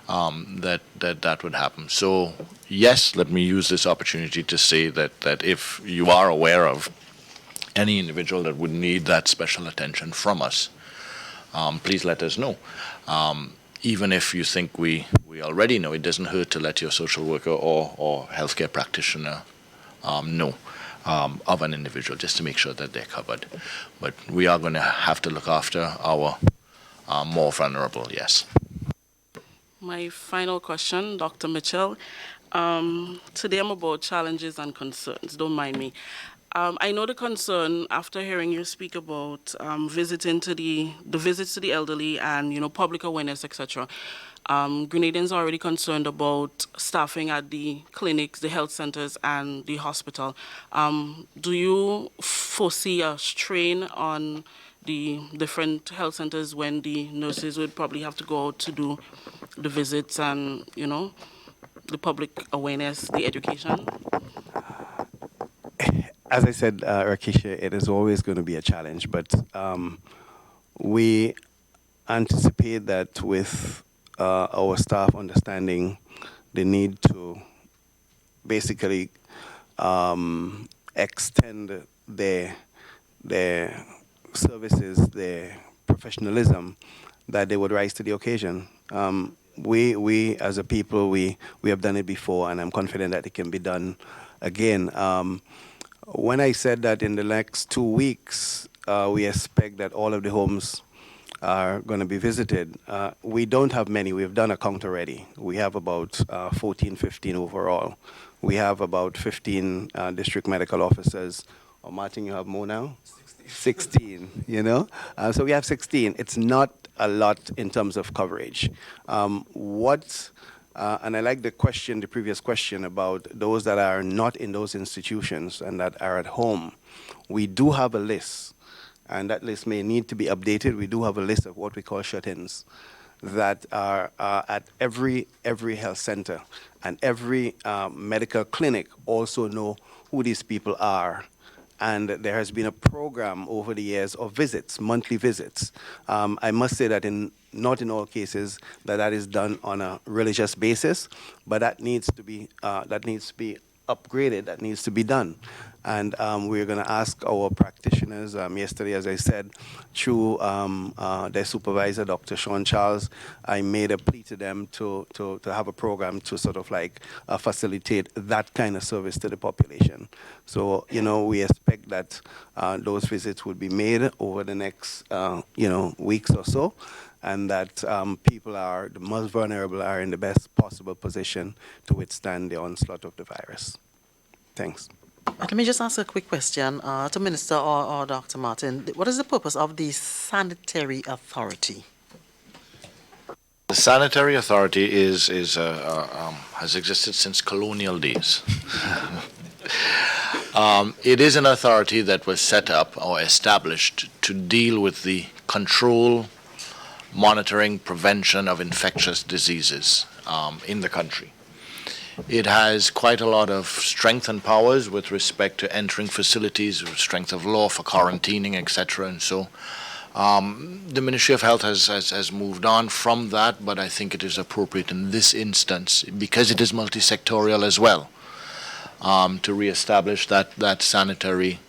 that would happen. So yes, let me use this opportunity to say that if you are aware of any individual that would need that special attention from us, please let us know. Even if you think we already know, it doesn't hurt to let your social worker or healthcare practitioner know of an individual, just to make sure that they're covered. But we are going to have to look after our more vulnerable, yes. My final question, Dr. Mitchell. Today I'm about challenges and concerns. Don't mind me. I know the concern after hearing you speak about visiting to the visits to the elderly and public awareness, etc. Grenadians are already concerned about staffing at the clinics, the health centers, and the hospital. Do you foresee a strain on the different health centers when the nurses would probably have to go out to do the visits and the public awareness, the education? As I said, Rakisha, it is always going to be a challenge, but we anticipate that with our staff understanding the need to basically extend their services, their professionalism, that they would rise to the occasion. We as a people, we have done it before, and I'm confident that it can be done again. When I said that in the next 2 weeks, we expect that all of the homes are going to be visited, we don't have many. We've done a count already. We have about 14, 15 overall. We have about 15 district medical officers. Oh, Martin, you have more now? 16, So we have 16. It's not a lot in terms of coverage. And I like the previous question about those that are not in those institutions and that are at home. We do have a list, and that list may need to be updated. We do have a list of what we call shut-ins that are at every health center, and every medical clinic also know who these people are. And there has been a program over the years of visits, monthly visits. I must say that not in all cases that is done on a religious basis, but that needs to be upgraded. That needs to be done. And we're going to ask our practitioners. Yesterday, as I said, through their supervisor, Dr. Sean Charles, I made a plea to them to have a program to sort of like facilitate that kind of service to the population. So, we expect that those visits would be made over the next, weeks or so, and that the most vulnerable are in the best possible position to withstand the onslaught of the virus. Thanks. Let me just ask a quick question to Minister or Dr. Martin. What is the purpose of the sanitary authority? The sanitary authority has existed since colonial days. It is an authority that was set up or established to deal with the control, monitoring, prevention of infectious diseases in the country. It has quite a lot of strength and powers with respect to entering facilities, strength of law for quarantining, etc. And so the Ministry of Health has moved on from that, but I think it is appropriate in this instance, because it is multi-sectorial as well, to reestablish that sanitary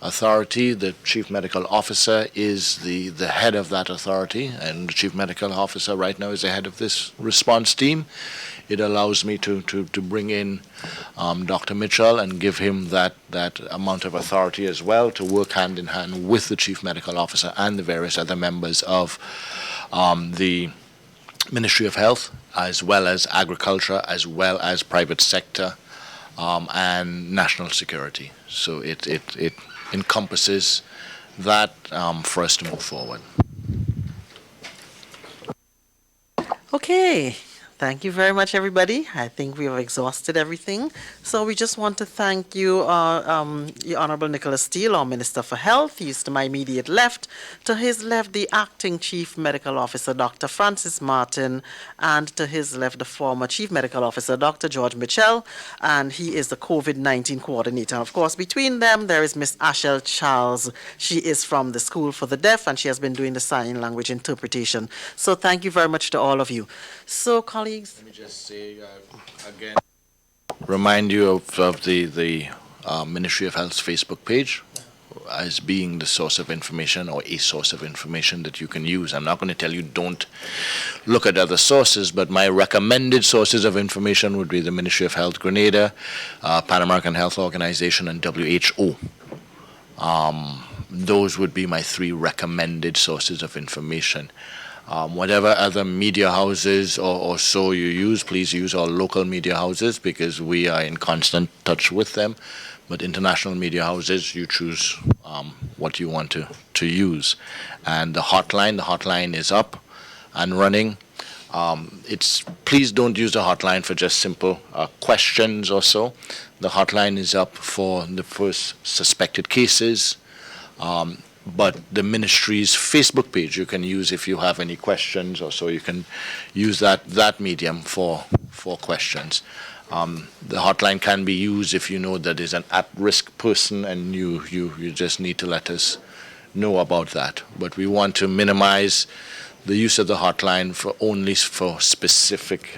authority. The Chief Medical Officer is the head of that authority, and the Chief Medical Officer right now is the head of this response team. It allows me to bring in Dr. Mitchell and give him that amount of authority as well, to work hand in hand with the Chief Medical Officer and the various other members of the Ministry of Health, as well as agriculture, as well as private sector and national security. So it encompasses that for us to move forward. Okay. Thank you very much, everybody. I think we have exhausted everything. So we just want to thank you, the Honorable Nicholas Steele, our Minister for Health. He's to my immediate left. To his left, the Acting Chief Medical Officer, Dr. Francis Martin. And to his left, the former Chief Medical Officer, Dr. George Mitchell. And he is the COVID-19 coordinator. And of course, between them, there is Miss Ashel Charles. She is from the School for the Deaf, and she has been doing the sign language interpretation. So thank you very much to all of you. So, colleagues, Let me just say again, remind you of the Ministry of Health's Facebook page as being the source of information or a source of information that you can use. I'm not going to tell you don't look at other sources, but my recommended sources of information would be the Ministry of Health Grenada, Pan American Health Organization, and WHO. Those would be my three recommended sources of information. Whatever other media houses or so you use, please use our local media houses because we are in constant touch with them. But international media houses, you choose what you want to use. And the hotline is up and running. Please don't use the hotline for just simple questions or so. The hotline is up for the first suspected cases. But the ministry's Facebook page you can use if you have any questions or so. You can use that medium for questions. The hotline can be used if you know that there's an at-risk person and you just need to let us know about that. But we want to minimize the use of the hotline only for specific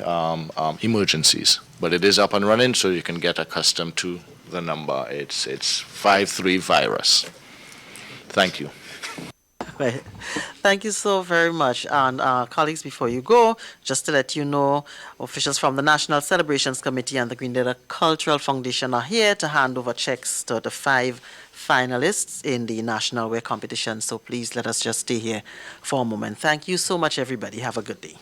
emergencies. But it is up and running, so you can get accustomed to the number. It's 53-virus. Thank you. Right. Thank you so very much. And colleagues, before you go, just to let you know, officials from the National Celebrations Committee and the Grenada Cultural Foundation are here to hand over checks to the 5 finalists in the National Wear competition. So please let us just stay here for a moment. Thank you so much, everybody. Have a good day.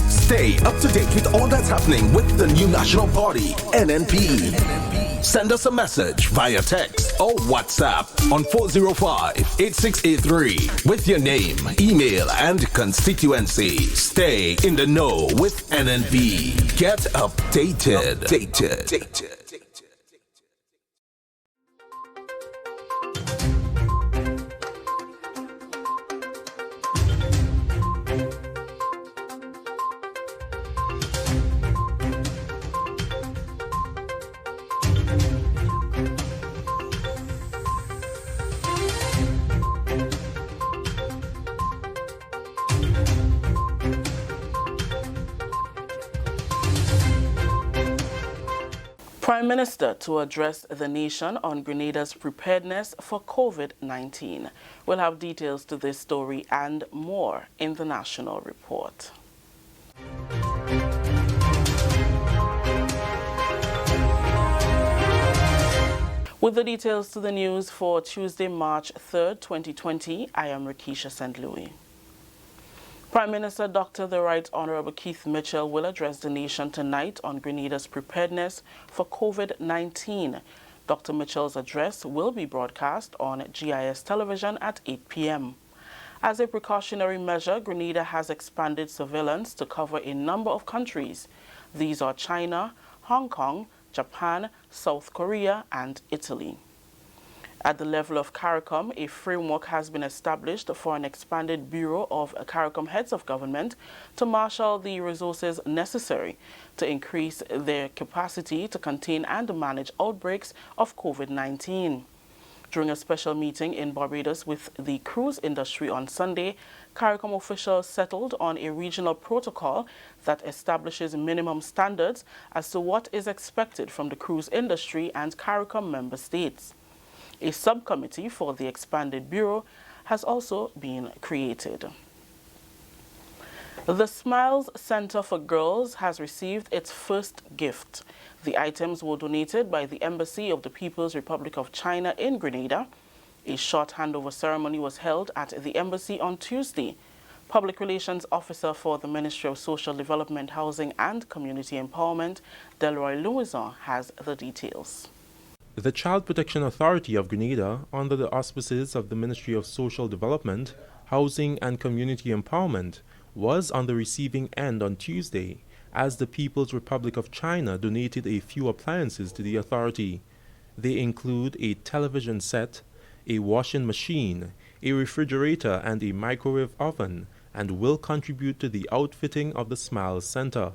Stay up to date with all that's happening with the new national party, NNP. Send us a message via text or WhatsApp on 405-8683 with your name, email, and constituency. Stay in the know with NNP. Get updated. Prime Minister to address the nation on Grenada's preparedness for COVID-19. We'll have details to this story and more in the National Report. With the details to the news for Tuesday, March 3rd, 2020, I am Rakisha St. Louis. Prime Minister Dr. The Right Honorable Keith Mitchell will address the nation tonight on Grenada's preparedness for COVID-19. Dr. Mitchell's address will be broadcast on GIS television at 8 p.m. As a precautionary measure, Grenada has expanded surveillance to cover a number of countries. These are China, Hong Kong, Japan, South Korea, and Italy. At the level of CARICOM, a framework has been established for an expanded Bureau of CARICOM heads of government to marshal the resources necessary to increase their capacity to contain and manage outbreaks of COVID-19. During a special meeting in Barbados with the cruise industry on Sunday, CARICOM officials settled on a regional protocol that establishes minimum standards as to what is expected from the cruise industry and CARICOM member states. A subcommittee for the expanded bureau has also been created. The Smiles Center for Girls has received its first gift. The items were donated by the Embassy of the People's Republic of China in Grenada. A short handover ceremony was held at the embassy on Tuesday. Public Relations Officer for the Ministry of Social Development, Housing and Community Empowerment, Delroy Louison, has the details. The Child Protection Authority of Grenada, under the auspices of the Ministry of Social Development, Housing and Community Empowerment, was on the receiving end on Tuesday as the People's Republic of China donated a few appliances to the authority. They include a television set, a washing machine, a refrigerator and a microwave oven, and will contribute to the outfitting of the Smiles Center.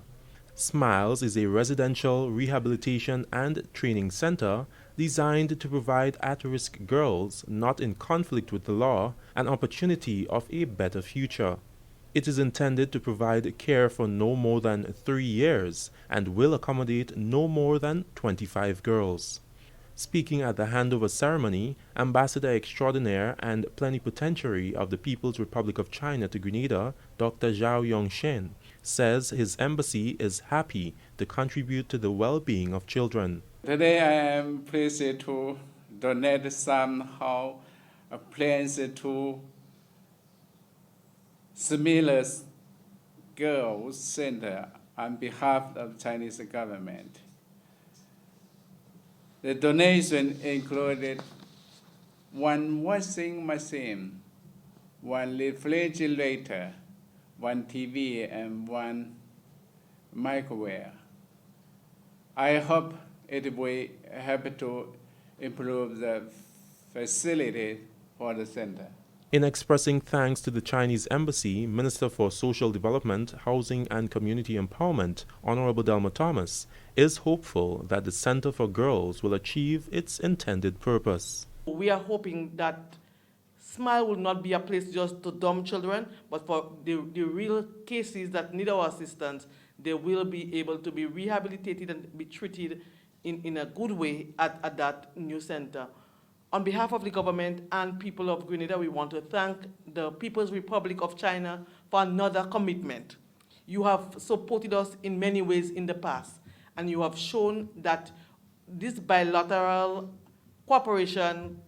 Smiles is a residential rehabilitation and training center designed to provide at-risk girls not in conflict with the law an opportunity of a better future. It is intended to provide care for no more than 3 years and will accommodate no more than 25 girls. Speaking at the handover ceremony, Ambassador Extraordinaire and Plenipotentiary of the People's Republic of China to Grenada, Dr. Zhao Yongshen, says his embassy is happy to contribute to the well-being of children. Today I am pleased to donate somehow plans to Smiles Girls Center on behalf of the Chinese government. The donation included one washing machine, one refrigerator, one TV, and one microwave. I hope it will help to improve the facility for the center. In expressing thanks to the Chinese Embassy, Minister for Social Development, Housing and Community Empowerment, Honorable Delma Thomas, is hopeful that the Center for Girls will achieve its intended purpose. We are hoping that Smile will not be a place just to dump children, but for the real cases that need our assistance, they will be able to be rehabilitated and be treated in a good way at that new center. On behalf of the government and people of Grenada, we want to thank the People's Republic of China for another commitment. You have supported us in many ways in the past, and you have shown that this bilateral cooperation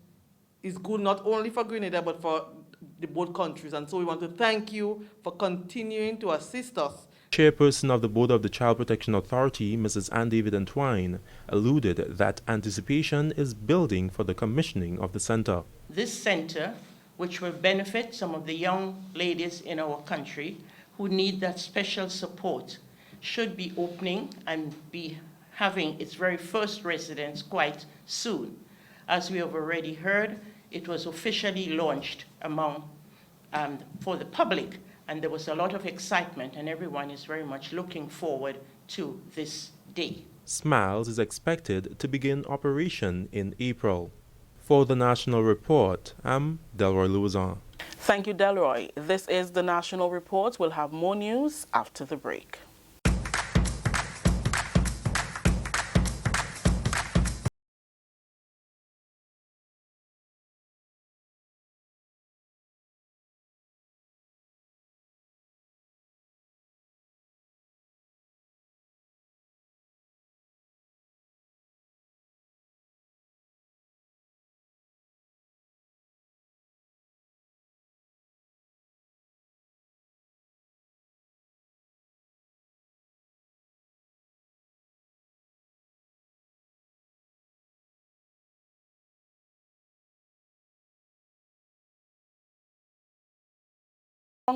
is good not only for Grenada, but for the both countries. And so we want to thank you for continuing to assist us. Chairperson of the Board of the Child Protection Authority, Mrs. Anne David Entwine, alluded that anticipation is building for the commissioning of the center. This center, which will benefit some of the young ladies in our country who need that special support, should be opening and be having its very first residents quite soon. As we have already heard, it was officially launched for the public, and there was a lot of excitement, and everyone is very much looking forward to this day. Smiles is expected to begin operation in April. For the National Report, I'm Delroy Louison. Thank you, Delroy. This is the National Report. We'll have more news after the break.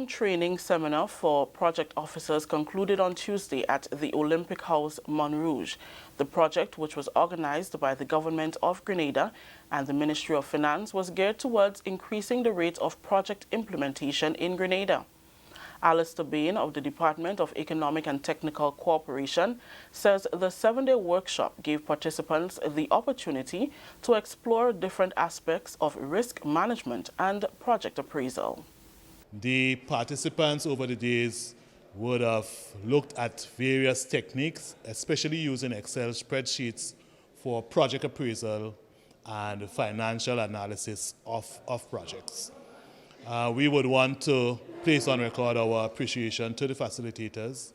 Training seminar for project officers concluded on Tuesday at the Olympic House, Montrouge. The project, which was organized by the Government of Grenada and the Ministry of Finance, was geared towards increasing the rate of project implementation in Grenada. Alistair Bain of the Department of Economic and Technical Cooperation says the 7-day workshop gave participants the opportunity to explore different aspects of risk management and project appraisal. The participants over the days would have looked at various techniques, especially using Excel spreadsheets for project appraisal and financial analysis of projects. We would want to place on record our appreciation to the facilitators,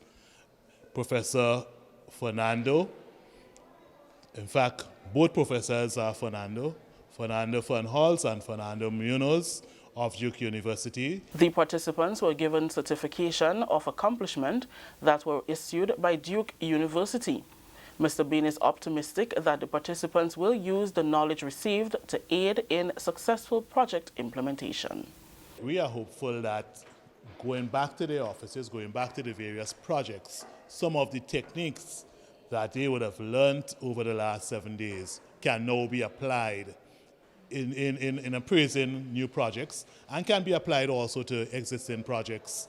Professor Fernando. In fact, both professors are Fernando Fernholz and Fernando Munoz of Duke University. The participants were given certification of accomplishment that were issued by Duke University. Mr. Bean is optimistic that the participants will use the knowledge received to aid in successful project implementation. We are hopeful that going back to their offices, going back to the various projects, some of the techniques that they would have learned over the last 7 days can now be applied in appraising new projects and can be applied also to existing projects,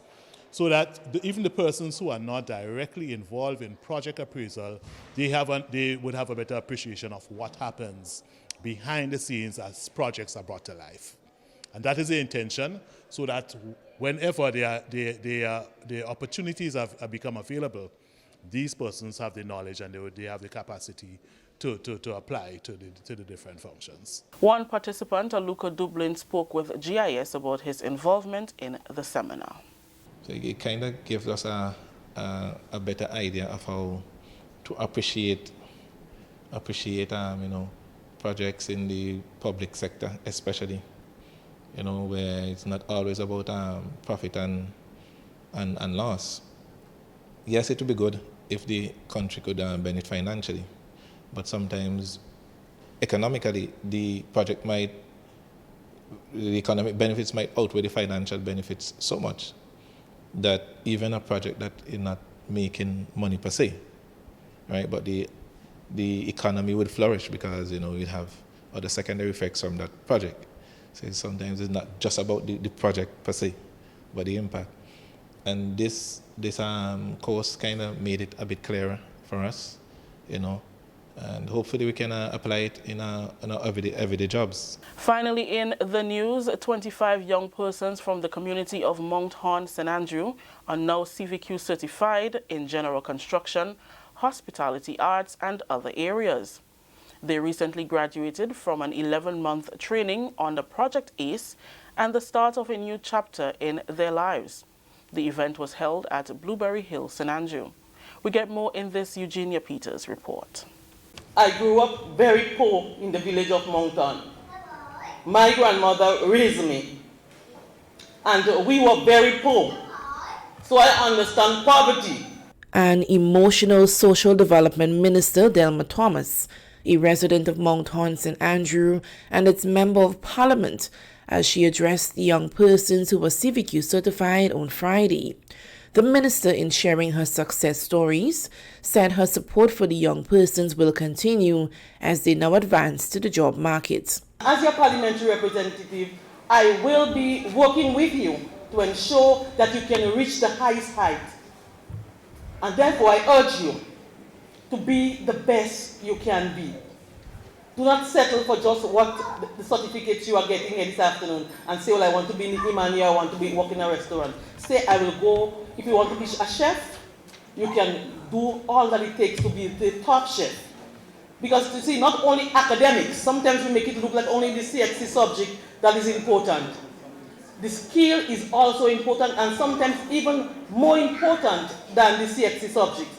so that even the persons who are not directly involved in project appraisal, they would have a better appreciation of what happens behind the scenes as projects are brought to life. And that is the intention, so that whenever the opportunities have become available, these persons have the knowledge and they have the capacity to apply to the different functions. One participant, Aluka Dublin, spoke with GIS about his involvement in the seminar. So it kind of gives us a better idea of how to appreciate projects in the public sector, especially, where it's not always about profit and loss. Yes, it would be good if the country could benefit financially, but sometimes economically the economic benefits might outweigh the financial benefits so much that even a project that is not making money per se, right? But the economy would flourish because you'd have other secondary effects from that project. So sometimes it's not just about the project per se, but the impact. And this course kind of made it a bit clearer for us, and hopefully we can apply it in our everyday jobs. Finally, in the news, 25 young persons from the community of Mount Horn, St. Andrew are now CVQ certified in general construction, hospitality arts, and other areas. They recently graduated from an 11-month training under Project ACE and the start of a new chapter in their lives. The event was held at Blueberry Hill, St. Andrew. We get more in this Eugenia Peters report. I grew up very poor in the village of Mountain. My grandmother raised me, and we were very poor, so I understand poverty. An emotional social development minister, Delma Thomas, a resident of Mount Horn, St. Andrew, and its member of parliament, as she addressed the young persons who were CVQ certified on Friday. The minister, in sharing her success stories, said her support for the young persons will continue as they now advance to the job market. As your parliamentary representative, I will be working with you to ensure that you can reach the highest height. And therefore, I urge you to be the best you can be. Do not settle for just what the certificates you are getting here this afternoon and say, well, I want to be in the Imani, I want to be working in a restaurant. Say, I will go. If you want to be a chef, you can do all that it takes to be the top chef. Because you see, not only academics, sometimes we make it look like only the CXC subject that is important. The skill is also important and sometimes even more important than the CXC subject.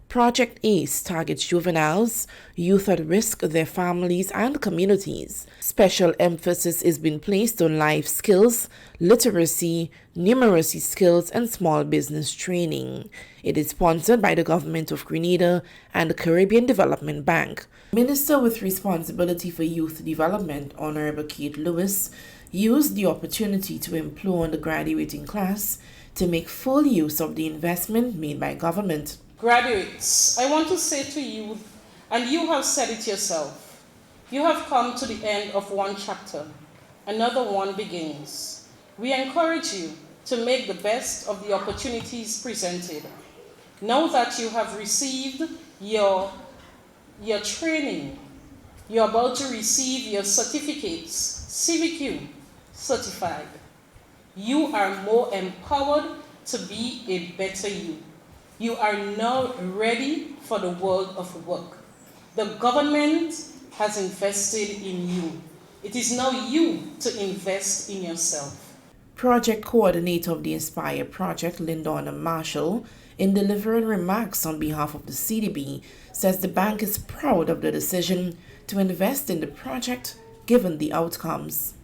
Project ACE targets juveniles, youth at risk, their families and communities. Special emphasis is being placed on life skills, literacy, numeracy skills and small business training. It is sponsored by the Government of Grenada and the Caribbean Development Bank. Minister with responsibility for youth development, Honorable Kate Lewis, used the opportunity to implore the graduating class to make full use of the investment made by government. Graduates, I want to say to you, and you have said it yourself, you have come to the end of one chapter. Another one begins. We encourage you to make the best of the opportunities presented. Know that you have received your training. You're about to receive your certificates, CVQ certified. You are more empowered to be a better you. You are now ready for the world of work. The government has invested in you. It is now you to invest in yourself. Project coordinator of the Inspire project, Lyndona Marshall, in delivering remarks on behalf of the CDB, says the bank is proud of the decision to invest in the project given the outcomes.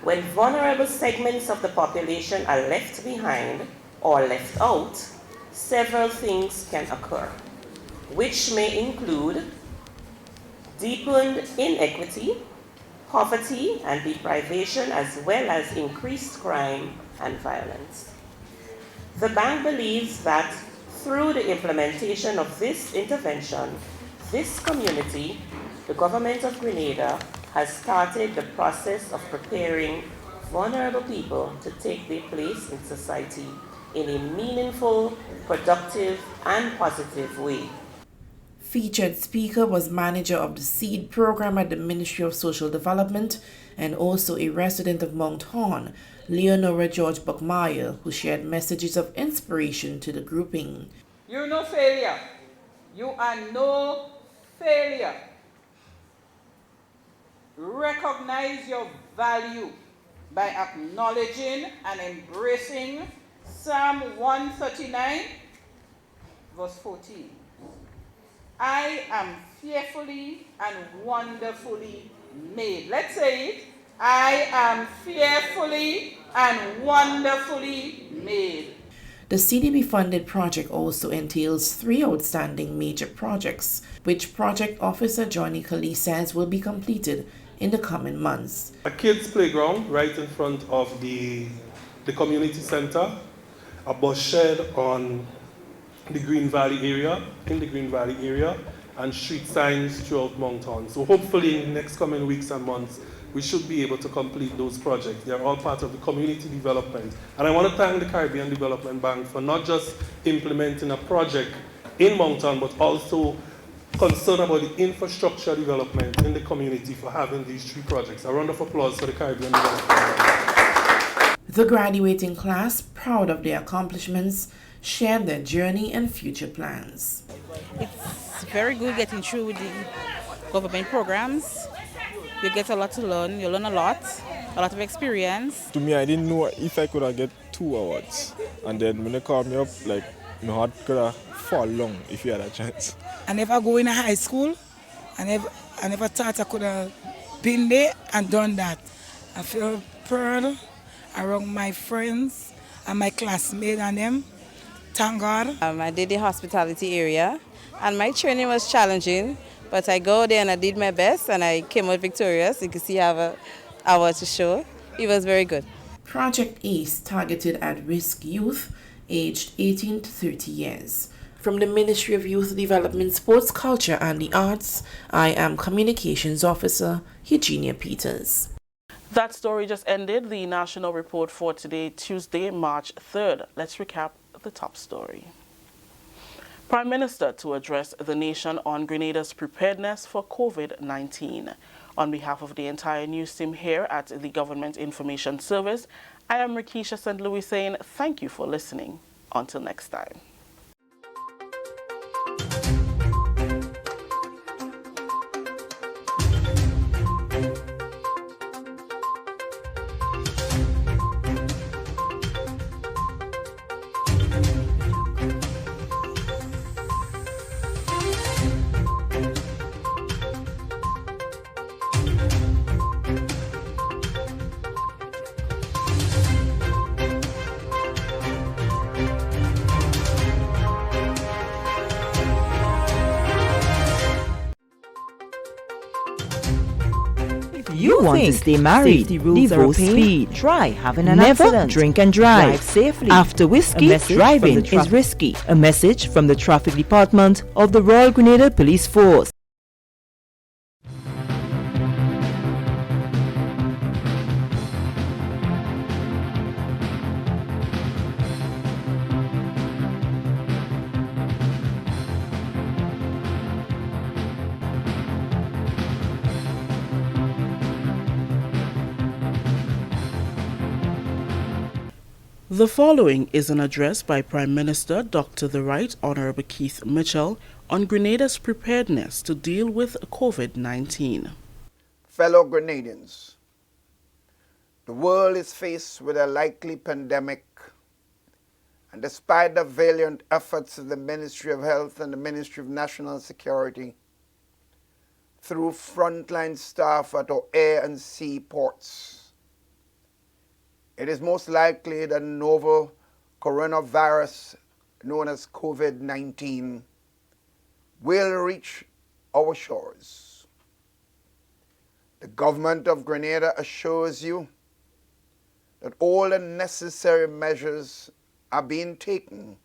When vulnerable segments of the population are left behind or left out, several things can occur, which may include deepened inequity, poverty and deprivation, as well as increased crime and violence. The bank believes that through the implementation of this intervention, this community, the government of Grenada, has started the process of preparing vulnerable people to take their place in society in a meaningful, productive, and positive way. Featured speaker was manager of the SEED program at the Ministry of Social Development and also a resident of Mount Horn, Leonora George Buckmeyer, who shared messages of inspiration to the grouping. You're no failure. You are no failure. Recognize your value by acknowledging and embracing Psalm 139, verse 14. I am fearfully and wonderfully made. Let's say it. I am fearfully and wonderfully made. The CDB-funded project also entails 3 outstanding major projects, which Project Officer Johnny Kali says will be completed in the coming months. A kids' playground right in front of the community center, a bus shed on the Green Valley area, and street signs throughout Mount Horn. So hopefully in the next coming weeks and months, we should be able to complete those projects. They are all part of the community development. And I want to thank the Caribbean Development Bank for not just implementing a project in Mount Horn, but also concerned about the infrastructure development in the community for having these 3 projects. A round of applause for the Caribbean Development Bank. The graduating class, proud of their accomplishments, shared their journey and future plans. It's very good getting through with the government programs. You get a lot to learn. You learn a lot of experience. To me, I didn't know if I could have get 2 awards. And then when they called me up, like, my heart could have fallen long if you had a chance. I never go in a high school. I never thought I could have been there and done that. I feel proud around my friends and my classmates and them. Thank God. I did the hospitality area, and my training was challenging, but I go there and I did my best, and I came out victorious. You can see I have an award to show. It was very good. Project ACE targeted at-risk youth aged 18 to 30 years. From the Ministry of Youth Development, Sports, Culture and the Arts, I am Communications Officer Eugenia Peters. That story just ended the national report for today, Tuesday, March 3rd. Let's recap the top story. Prime Minister to address the nation on Grenada's preparedness for COVID-19. On behalf of the entire news team here at the Government Information Service, I am Rikisha St. Louis saying thank you for listening. Until next time. You want to stay married, divorce speed, try having an accident, drink and drive safely. After whiskey, driving is risky. A message from the Traffic Department of the Royal Grenada Police Force. The following is an address by Prime Minister Dr. the Right Honourable Keith Mitchell on Grenada's preparedness to deal with COVID-19. Fellow Grenadians, the world is faced with a likely pandemic, and despite the valiant efforts of the Ministry of Health and the Ministry of National Security, through frontline staff at our air and sea ports, it is most likely that novel coronavirus known as COVID-19 will reach our shores. The government of Grenada assures you that all the necessary measures are being taken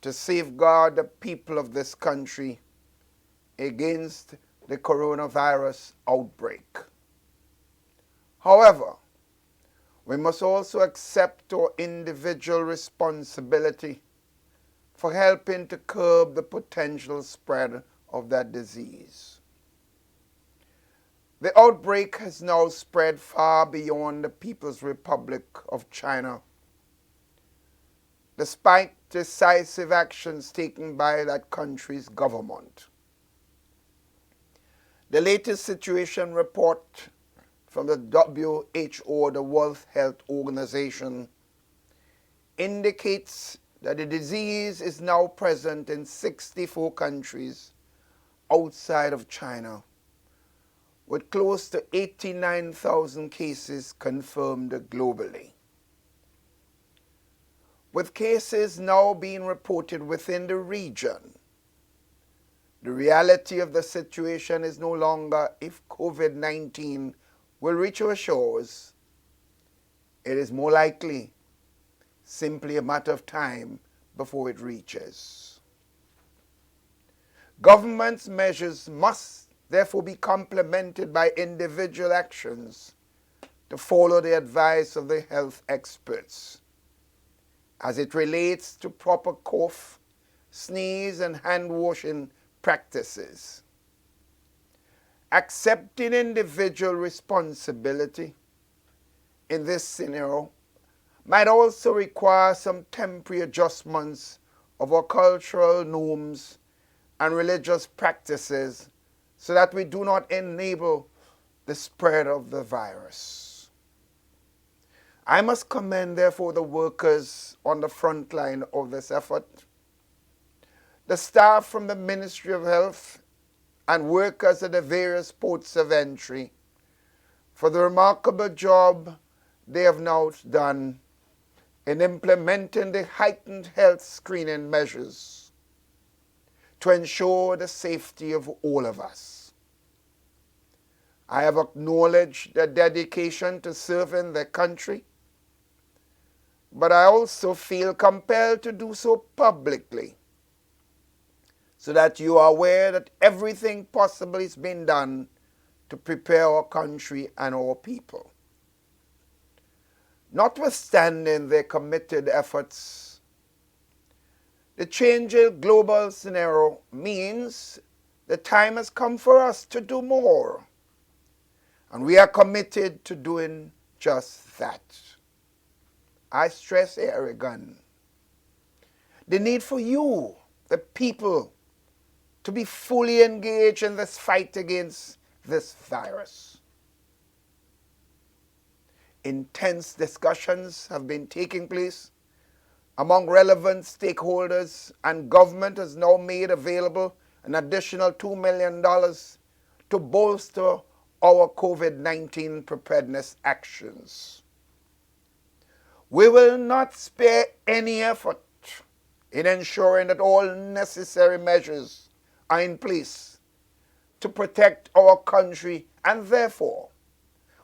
to safeguard the people of this country against the coronavirus outbreak. However, we must also accept our individual responsibility for helping to curb the potential spread of that disease. The outbreak has now spread far beyond the People's Republic of China, despite decisive actions taken by that country's government. The latest situation report from the WHO, the World Health Organization, indicates that the disease is now present in 64 countries outside of China, with close to 89,000 cases confirmed globally. With cases now being reported within the region, the reality of the situation is no longer if COVID-19 will reach our shores. It is more likely simply a matter of time before it reaches. Government's measures must therefore be complemented by individual actions to follow the advice of the health experts as it relates to proper cough, sneeze, and hand washing practices. Accepting individual responsibility in this scenario might also require some temporary adjustments of our cultural norms and religious practices so that we do not enable the spread of the virus. I must commend, therefore, the workers on the front line of this effort, the staff from the Ministry of Health, and workers at the various ports of entry for the remarkable job they have now done in implementing the heightened health screening measures to ensure the safety of all of us. I have acknowledged their dedication to serving their country, but I also feel compelled to do so publicly so that you are aware that everything possible is being done to prepare our country and our people. Notwithstanding their committed efforts, the changing global scenario means the time has come for us to do more, and we are committed to doing just that. I stress here again the need for you, the people, to be fully engaged in this fight against this virus. Intense discussions have been taking place among relevant stakeholders, and government has now made available an additional $2 million to bolster our COVID-19 preparedness actions. We will not spare any effort in ensuring that all necessary measures are in place to protect our country, and therefore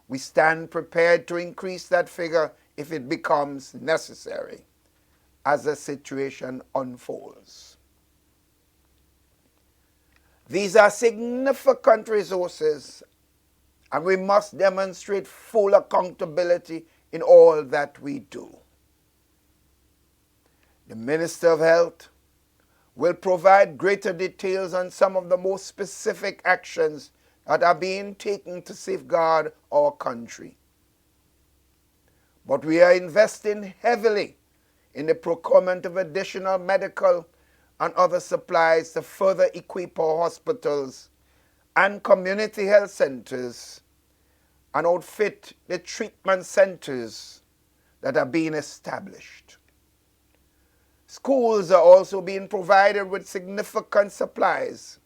we stand prepared to increase that figure if it becomes necessary as the situation unfolds. These are significant resources, and we must demonstrate full accountability in all that we do. The Minister of Health will provide greater details on some of the most specific actions that are being taken to safeguard our country. But we are investing heavily in the procurement of additional medical and other supplies to further equip our hospitals and community health centers and outfit the treatment centers that are being established. Schools are also being provided with significant supplies,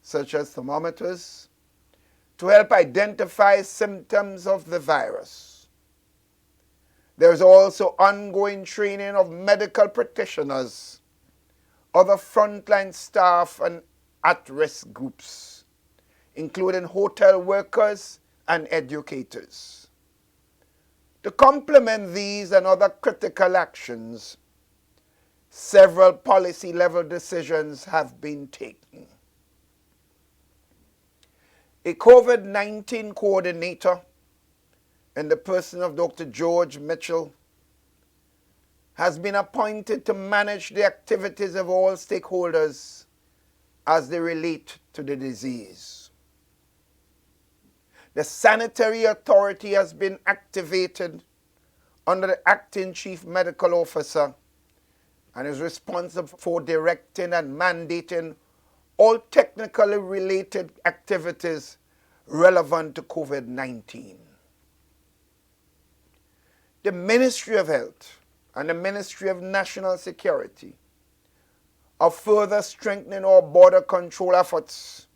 such as thermometers, to help identify symptoms of the virus. There's also ongoing training of medical practitioners, other frontline staff and at-risk groups, including hotel workers and educators. To complement these and other critical actions, several policy-level decisions have been taken. A COVID-19 coordinator in the person of Dr. George Mitchell has been appointed to manage the activities of all stakeholders as they relate to the disease. The Sanitary Authority has been activated under the Acting Chief Medical Officer and is responsible for directing and mandating all technically related activities relevant to COVID-19. The Ministry of Health and the Ministry of National Security are further strengthening our border control efforts,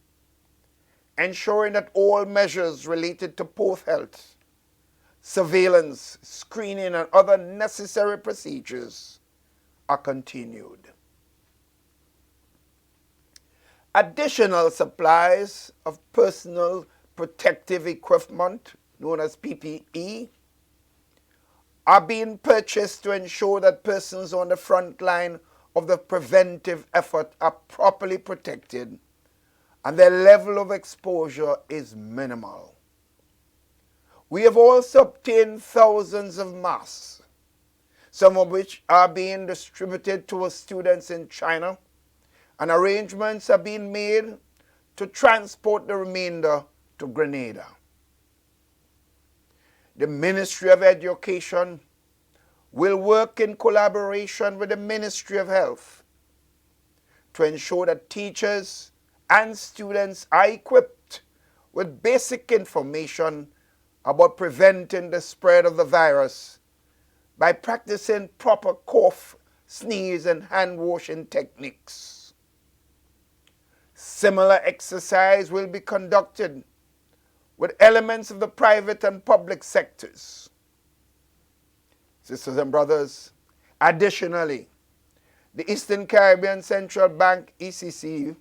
ensuring that all measures related to both health, surveillance, screening, and other necessary procedures are continued. Additional supplies of personal protective equipment, known as PPE, are being purchased to ensure that persons on the front line of the preventive effort are properly protected and their level of exposure is minimal. We have also obtained thousands of masks, some of which are being distributed to our students in China, and arrangements are being made to transport the remainder to Grenada. The Ministry of Education will work in collaboration with the Ministry of Health to ensure that teachers and students are equipped with basic information about preventing the spread of the virus by practicing proper cough, sneeze, and hand washing techniques. Similar exercise will be conducted with elements of the private and public sectors. Sisters and brothers, additionally, the Eastern Caribbean Central Bank, ECC,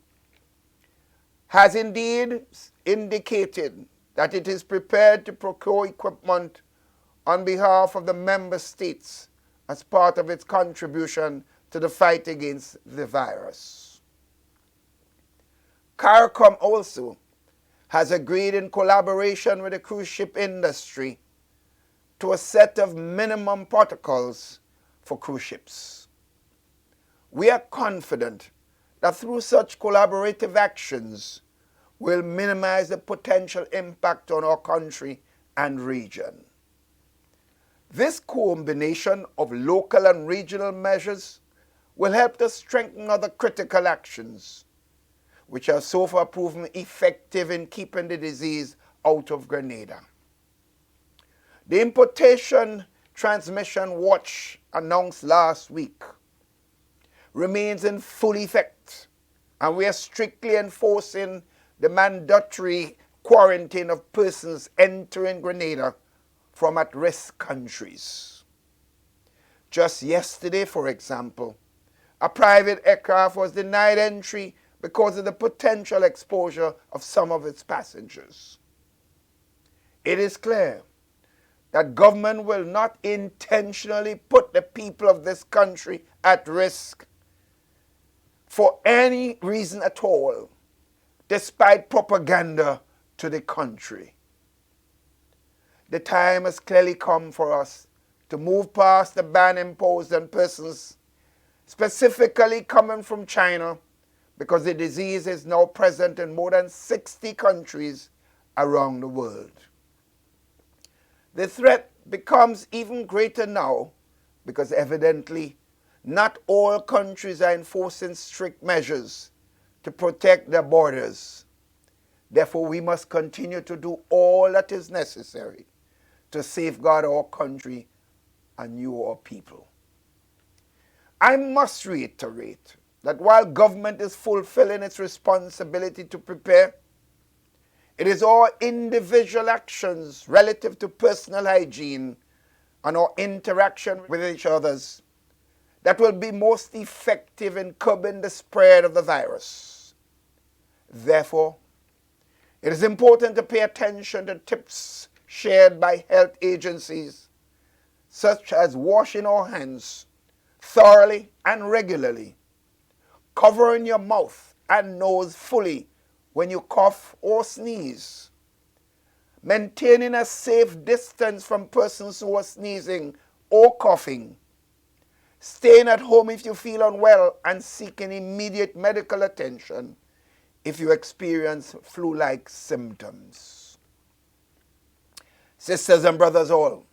has indeed indicated that it is prepared to procure equipment on behalf of the member states as part of its contribution to the fight against the virus. Carriacou also has agreed in collaboration with the cruise ship industry to a set of minimum protocols for cruise ships. We are confident that through such collaborative actions, we'll minimize the potential impact on our country and region. This combination of local and regional measures will help to strengthen other critical actions, which have so far proven effective in keeping the disease out of Grenada. The Importation Transmission Watch announced last week remains in full effect, and we are strictly enforcing the mandatory quarantine of persons entering Grenada from at-risk countries. Just yesterday, for example, a private aircraft was denied entry because of the potential exposure of some of its passengers. It is clear that government will not intentionally put the people of this country at risk for any reason at all, despite propaganda to the contrary. The time has clearly come for us to move past the ban imposed on persons specifically coming from China, because the disease is now present in more than 60 countries around the world. The threat becomes even greater now because evidently not all countries are enforcing strict measures to protect their borders. Therefore, we must continue to do all that is necessary to safeguard our country and our people. I must reiterate that while government is fulfilling its responsibility to prepare, it is our individual actions relative to personal hygiene and our interaction with each others that will be most effective in curbing the spread of the virus. Therefore, it is important to pay attention to tips shared by health agencies, such as washing our hands thoroughly and regularly, covering your mouth and nose fully when you cough or sneeze, maintaining a safe distance from persons who are sneezing or coughing, staying at home if you feel unwell and seeking immediate medical attention if you experience flu-like symptoms. Sisters and brothers all,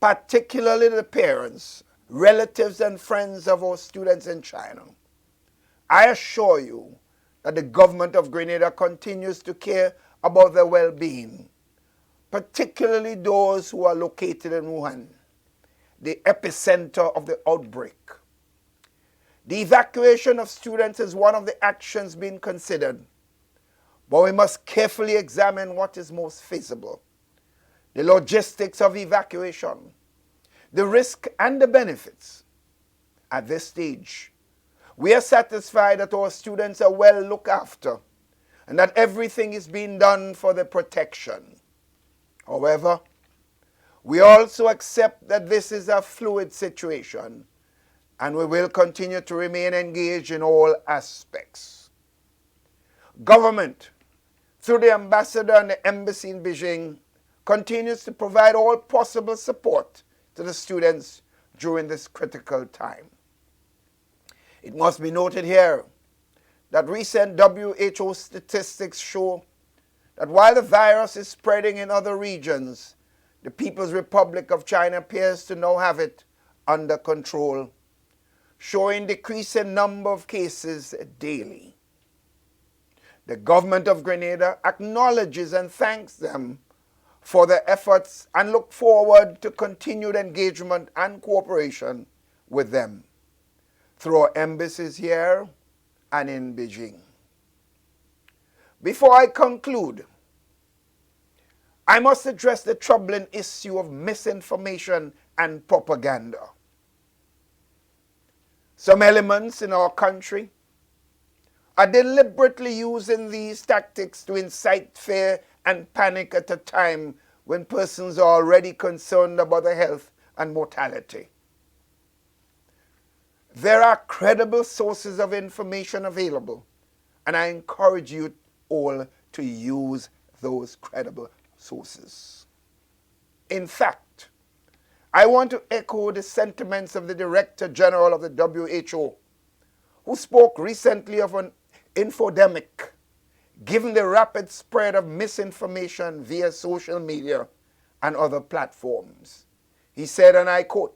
particularly the parents, relatives and friends of our students in China, I assure you that the government of Grenada continues to care about their well-being, particularly those who are located in Wuhan, the epicenter of the outbreak. The evacuation of students is one of the actions being considered, but we must carefully examine what is most feasible. The logistics of evacuation, the risk and the benefits. At this stage, we are satisfied that our students are well looked after and that everything is being done for their protection. However, we also accept that this is a fluid situation and we will continue to remain engaged in all aspects. Government, through the ambassador and the embassy in Beijing, continues to provide all possible support to the students during this critical time. It must be noted here that recent WHO statistics show that while the virus is spreading in other regions, the People's Republic of China appears to now have it under control, showing decreasing number of cases daily. The government of Grenada acknowledges and thanks them for their efforts and look forward to continued engagement and cooperation with them through our embassies here and in Beijing. Before I conclude, I must address the troubling issue of misinformation and propaganda. Some elements in our country are deliberately using these tactics to incite fear and panic at a time when persons are already concerned about their health and mortality. There are credible sources of information available, and I encourage you all to use those credible sources. In fact, I want to echo the sentiments of the Director General of the WHO, who spoke recently of an infodemic, given the rapid spread of misinformation via social media and other platforms. He said, and I quote,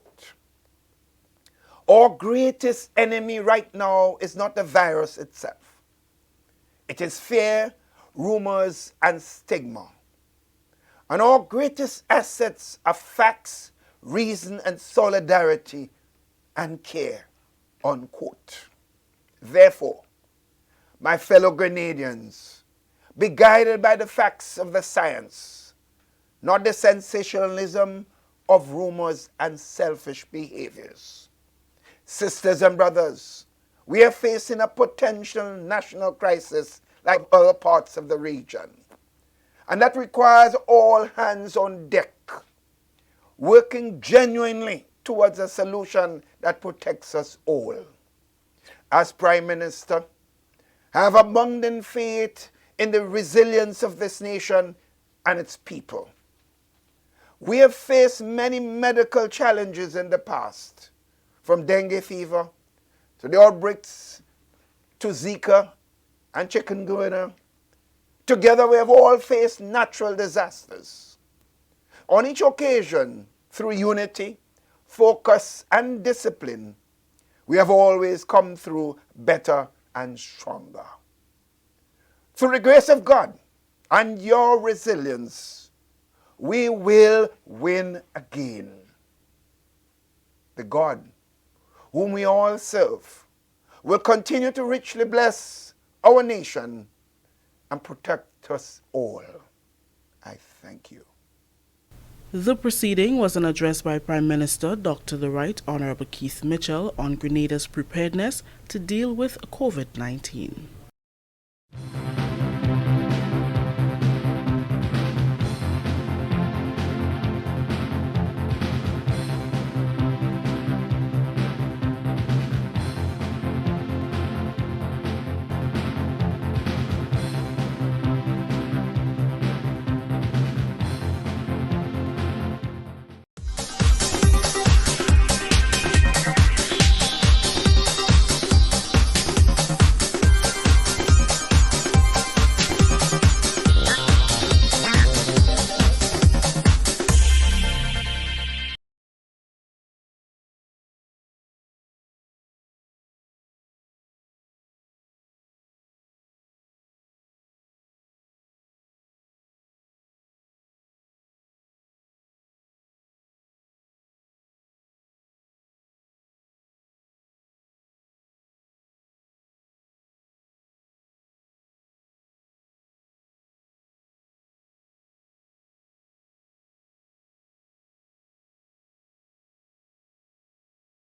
"Our greatest enemy right now is not the virus itself. It is fear, rumors, and stigma. And our greatest assets are facts, reason, and solidarity and care," unquote. Therefore, my fellow Grenadians, be guided by the facts of the science, not the sensationalism of rumors and selfish behaviors. Sisters and brothers, we are facing a potential national crisis like other parts of the region. And that requires all hands on deck, working genuinely towards a solution that protects us all. As Prime Minister, I have abundant faith in the resilience of this nation and its people. We have faced many medical challenges in the past, from dengue fever to the outbreaks to Zika and chikungunya. Together we have all faced natural disasters. On each occasion, through unity, focus, and discipline, we have always come through better and stronger. Through the grace of God and your resilience, we will win again. The God whom we all serve will continue to richly bless our nation and protect us all. I thank you. The proceeding was an address by Prime Minister Dr. The Right Honorable Keith Mitchell on Grenada's preparedness to deal with COVID-19.